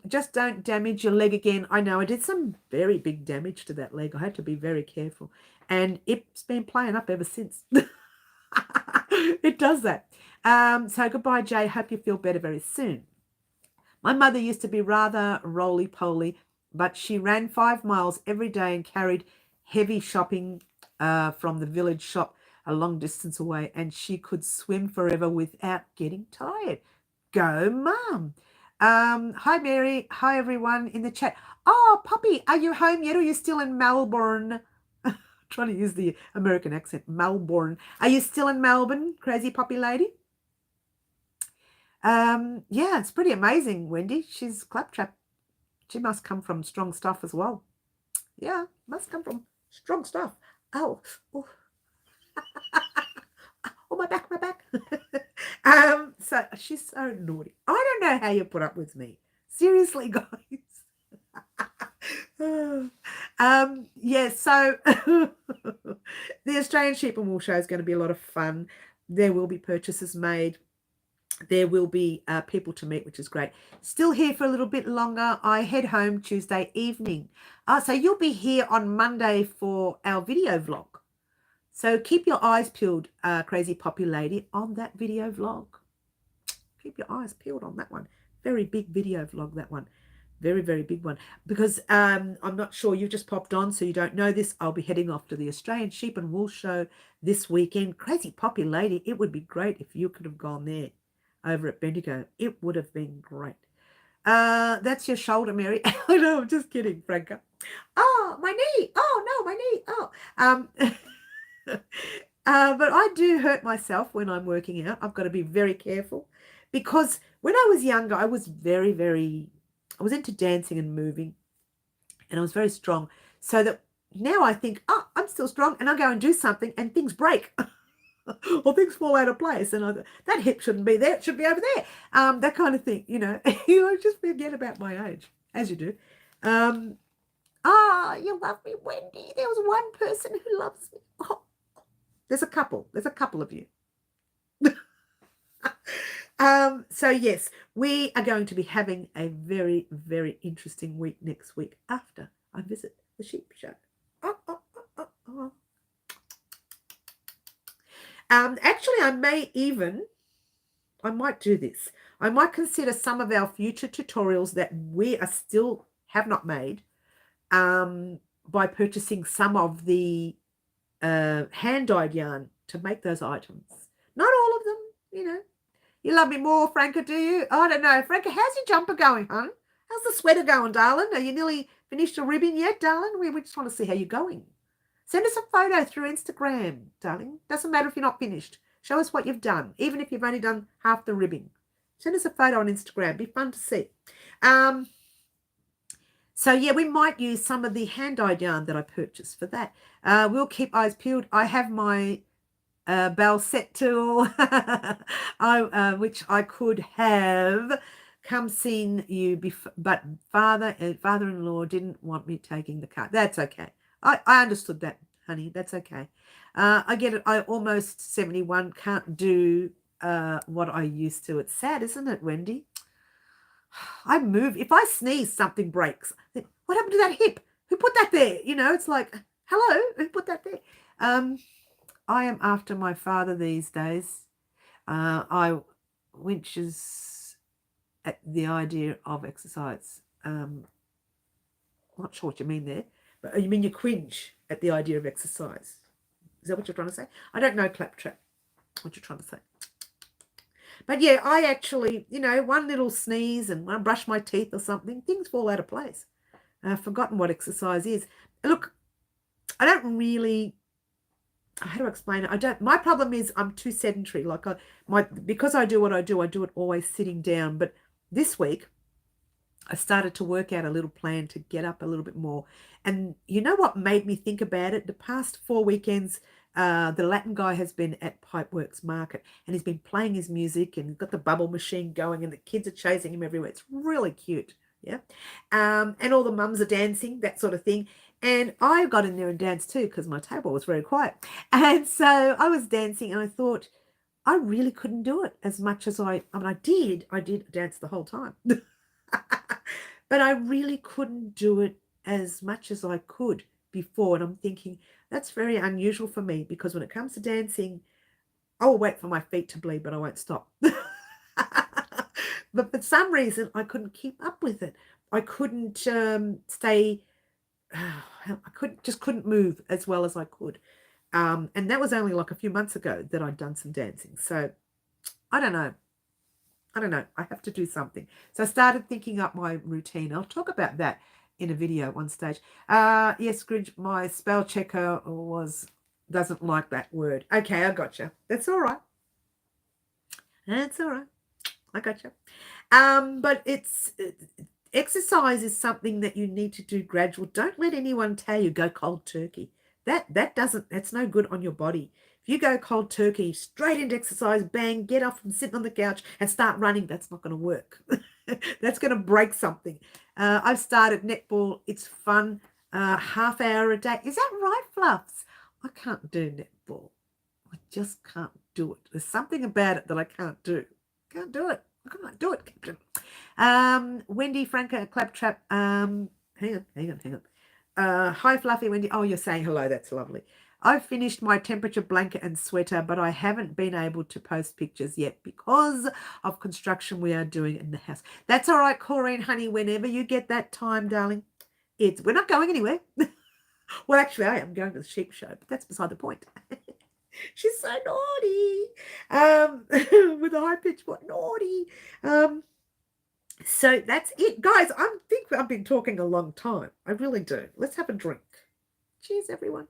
Just don't damage your leg again. I know I did some very big damage to that leg. I had to be very careful. And it's been playing up ever since. It does that. So goodbye, Jay. Hope you feel better very soon. My mother used to be rather roly-poly, but she ran 5 miles every day and carried heavy shopping from the village shop a long distance away, and she could swim forever without getting tired. Go, Mum. Hi, Mary. Hi, everyone in the chat. Oh, Poppy, are you home yet or are you still in Melbourne? Trying to use the American accent. Melbourne. Are you still in Melbourne, crazy Poppy lady? Yeah, it's pretty amazing, Wendy. She's claptrap. She must come from strong stuff as well. Yeah, must come from strong stuff. Oh, oh. Oh, my back. So she's so naughty. I don't know how you put up with me. Seriously, guys. Yeah, so the Australian Sheep and Wool Show is going to be a lot of fun. There will be purchases made. There will be people to meet, which is great. Still here for a little bit longer. I head home Tuesday evening. So you'll be here on Monday for our video vlog. So keep your eyes peeled, crazy Poppy lady, on that video vlog. Keep your eyes peeled on that one. Very big video vlog, that one. Very, very big one. Because I'm not sure, you just popped on, so you don't know this. I'll be heading off to the Australian Sheep and Wool Show this weekend. Crazy Poppy lady, it would be great if you could have gone there over at Bendigo. It would have been great. That's your shoulder, Mary. I know, I'm just kidding, Franca. Oh, my knee. Oh, no, my knee. Oh. But I do hurt myself when I'm working out. I've got to be very careful because when I was younger, I was I was into dancing and moving, and I was very strong. So that now I think, oh, I'm still strong, and I go and do something and things break. Or things fall out of place, and that hip shouldn't be there; it should be over there. That kind of thing, you know. I just forget about my age, as you do. You love me, Wendy. There was one person who loves me. Oh, there's a couple. There's a couple of you. So yes, we are going to be having a very, very interesting week next week after I visit the sheep show. Actually, I might do this. I might consider some of our future tutorials that we are still have not made by purchasing some of the hand-dyed yarn to make those items. Not all of them, you know. You love me more, Franca, do you? I don't know. Franca, how's your jumper going, hon? How's the sweater going, darling? Are you nearly finished your ribbing yet, darling? We just want to see how you're going. Send us a photo through Instagram, darling. Doesn't matter if you're not finished. Show us what you've done, even if you've only done half the ribbing. Send us a photo on Instagram. Be fun to see. So, yeah, we might use some of the hand-dyed yarn that I purchased for that. We'll keep eyes peeled. I have my bell set tool, which I could have come seen you before, but father-in-law didn't want me taking the car. That's okay. I understood that, honey. That's okay. I get it. I almost 71, can't do what I used to. It's sad, isn't it, Wendy? I move. If I sneeze, something breaks. What happened to that hip? Who put that there? You know, it's like, hello, who put that there? I am after my father these days. I winches at the idea of exercise. Not sure what you mean there, but you mean you cringe at the idea of exercise. Is that what you're trying to say? I don't know, Claptrap, what you're trying to say. But yeah, I actually, you know, one little sneeze and I brush my teeth or something, things fall out of place. I've forgotten what exercise is. Look, I don't really, how do I explain it? My problem is I'm too sedentary. Because I do what I do it always sitting down. But this week, I started to work out a little plan to get up a little bit more. And you know what made me think about it? The past 4 weekends, the Latin guy has been at Pipeworks Market and he's been playing his music and he's got the bubble machine going and the kids are chasing him everywhere. It's really cute. Yeah. And all the mums are dancing, that sort of thing. And I got in there and danced too because my table was very quiet. And so I was dancing and I thought I really couldn't do it as much as I did dance the whole time. But I really couldn't do it as much as I could before. And I'm thinking, that's very unusual for me because when it comes to dancing, I'll wait for my feet to bleed, but I won't stop. But for some reason, I couldn't keep up with it. I couldn't stay, couldn't move as well as I could. And that was only like a few months ago that I'd done some dancing. So I don't know. I have to do something. So I started thinking up my routine. I'll talk about that in a video at one stage. Yes, Grinch, my spell checker doesn't like that word. Okay, I got you. That's all right. That's all right. I got you. But exercise is something that you need to do gradual. Don't let anyone tell you go cold turkey. That's no good on your body. If you go cold turkey, straight into exercise, bang, get up from sitting on the couch and start running, that's not going to work. That's going to break something. I've started netball. It's fun. Half hour a day. Is that right, Fluffs? I can't do netball. I just can't do it. There's something about it that I can't do. Can't do it. I can't do it, Captain. Wendy, Franca, Claptrap. Hang on. Hi, Fluffy Wendy. Oh, you're saying hello. That's lovely. I've finished my temperature blanket and sweater, but I haven't been able to post pictures yet because of construction we are doing in the house. That's all right, Corrine, honey, whenever you get that time, darling. We're not going anywhere. Well, actually, I am going to the sheep show, but that's beside the point. She's so naughty. With a high pitch, what naughty. So that's it, guys. I think I've been talking a long time. I really do. Let's have a drink. Cheers, everyone.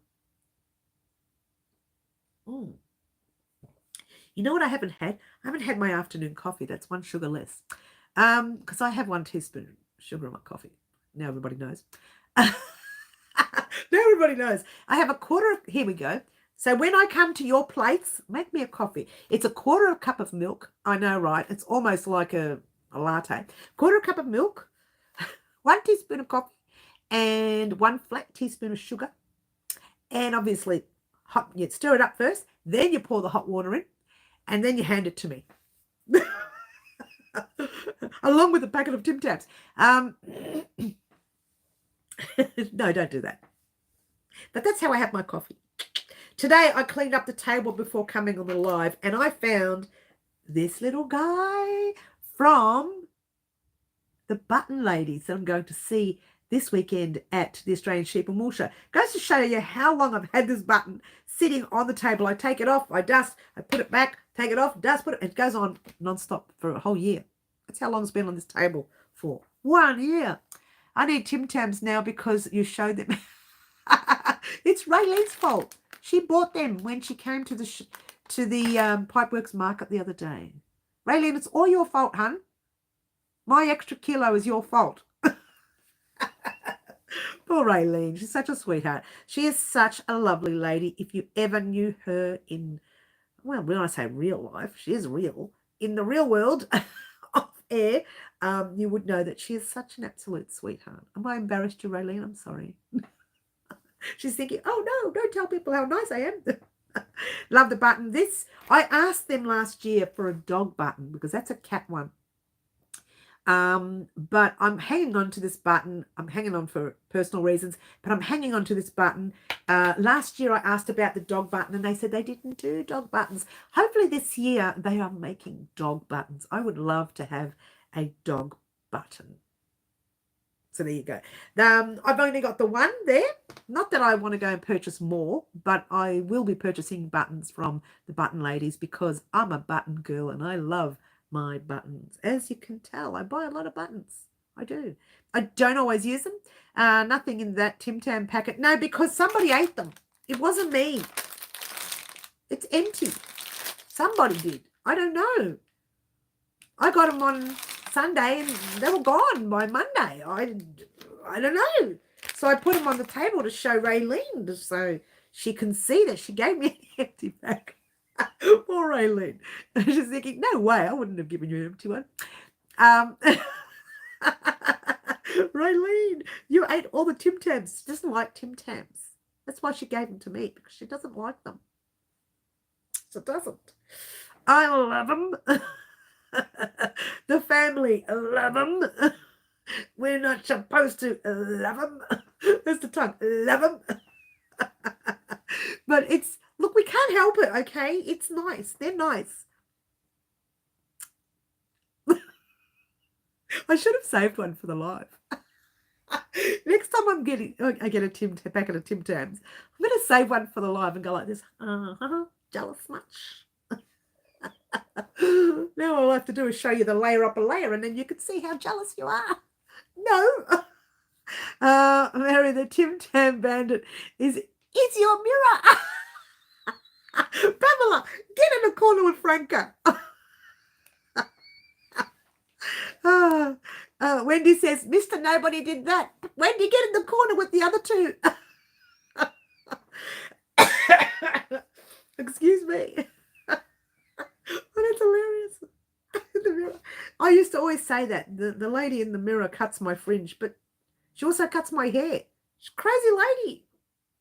You know what I haven't had? I haven't had my afternoon coffee. That's one sugar less. Because I have 1 teaspoon sugar in my coffee. Now everybody knows. Now everybody knows. I have a quarter of, here we go. So when I come to your place, make me a coffee. It's a quarter of a cup of milk. I know, right? It's almost like a latte. Quarter of a cup of milk, 1 teaspoon of coffee, and 1 flat teaspoon of sugar. And obviously, you stir it up first, then you pour the hot water in, and then you hand it to me. Along with a packet of Tim Tams. No, don't do that. But that's how I have my coffee. Today, I cleaned up the table before coming on the live, and I found this little guy from the Button Ladies that I'm going to see this weekend at the Australian Sheep and Wool Show. Goes to show you how long I've had this button sitting on the table. I take it off, I dust, I put it back, take it off, dust, put it. It goes on non-stop for a whole year. That's how long it's been on this table for. 1 year. I need Tim Tams now because you showed them. It's Raylene's fault. She bought them when she came to the Pipeworks market the other day. Raylene, it's all your fault, hun. My extra kilo is your fault. Poor Raylene. She's such a sweetheart. She is such a lovely lady. If you ever knew her in, well, when I say real life, she is real. In the real world, off air, you would know that she is such an absolute sweetheart. Am I embarrassed you, Raylene? I'm sorry. She's thinking, oh, no, don't tell people how nice I am. Love the button. This, I asked them last year for a dog button because that's a cat one. But I'm hanging on to this button. I'm hanging on for personal reasons, but I'm hanging on to this button. Last year I asked about the dog button and they said they didn't do dog buttons. Hopefully this year they are making dog buttons. I would love to have a dog button. So there you go. I've only got the one there. Not that I want to go and purchase more, but I will be purchasing buttons from the Button Ladies because I'm a button girl and I love my buttons. As you can tell, I buy a lot of buttons. I do. I don't always use them. Nothing in that Tim Tam packet. No, because somebody ate them. It wasn't me. It's empty. Somebody did. I don't know. I got them on Sunday and they were gone by Monday. I don't know. So I put them on the table to show Raylene so she can see that she gave me an empty pack. Poor Raylene. She's thinking, no way, I wouldn't have given you an empty one. Raylene, you ate all the Tim Tams. She doesn't like Tim Tams. That's why she gave them to me, because she doesn't like them. She doesn't. I love them. The family love them. We're not supposed to love them. There's the tongue. Love them. But it's, look, we can't help it, okay? It's nice. They're nice. I should have saved one for the live. Next time I get a packet of Tim Tams, I'm going to save one for the live and go like this. Jealous much? Now all I have to do is show you the layer up a layer and then you can see how jealous you are. No. Mary, the Tim Tam bandit is your mirror. Pamela, get in the corner with Franca. Wendy says, Mr. Nobody did that. Wendy, get in the corner with the other two. Excuse me. Oh, that's hilarious. The mirror. I used to always say that. The lady in the mirror cuts my fringe, but she also cuts my hair. She's a crazy lady.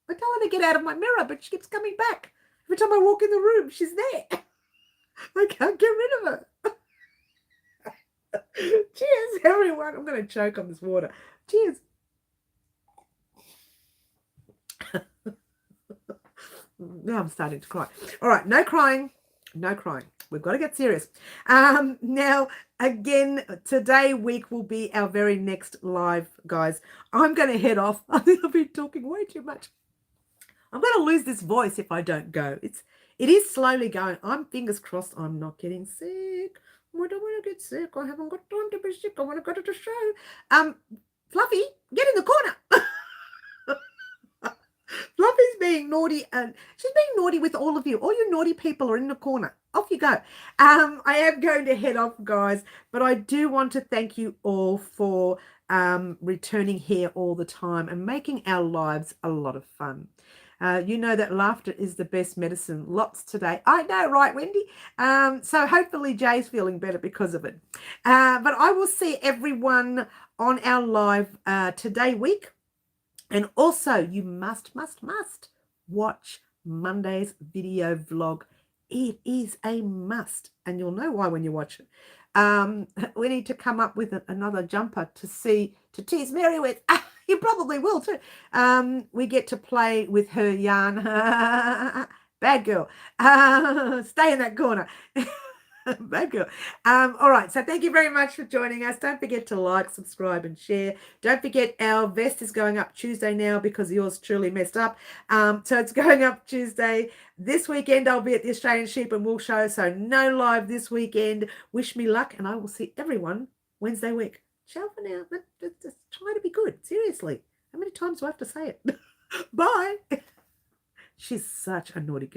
I tell her to get out of my mirror, but she keeps coming back. Every time I walk in the room, she's there. I can't get rid of her. Cheers, everyone. I'm going to choke on this water. Cheers. Now I'm starting to cry. All right, no crying. No crying. We've got to get serious. Now, again, today week will be our very next live, guys. I'm going to head off. I think I've been talking way too much. I'm going to lose this voice if I don't go. It is slowly going. I'm fingers crossed I'm not getting sick. I don't want to get sick. I haven't got time to be sick. I want to go to the show. Fluffy, get in the corner. Fluffy's being naughty, and she's being naughty with all of you. All you naughty people are in the corner. Off you go. I am going to head off, guys, but I do want to thank you all for returning here all the time and making our lives a lot of fun. You know that laughter is the best medicine. Lots today. I know, right, Wendy? So hopefully Jay's feeling better because of it. But I will see everyone on our live today week. And also, you must watch Monday's video vlog. It is a must, and you'll know why when you watch it. We need to come up with another jumper to tease Mary with. You probably will too. We get to play with her yarn. Bad girl. Stay in that corner. Bad girl. All right. So thank you very much for joining us. Don't forget to like, subscribe, and share. Don't forget our vest is going up Tuesday now because yours truly messed up. So it's going up Tuesday. This weekend I'll be at the Australian Sheep and Wool Show. So no live this weekend. Wish me luck, and I will see everyone Wednesday week. Ciao for now. But just try to be good. Seriously. How many times do I have to say it? Bye. She's such a naughty girl.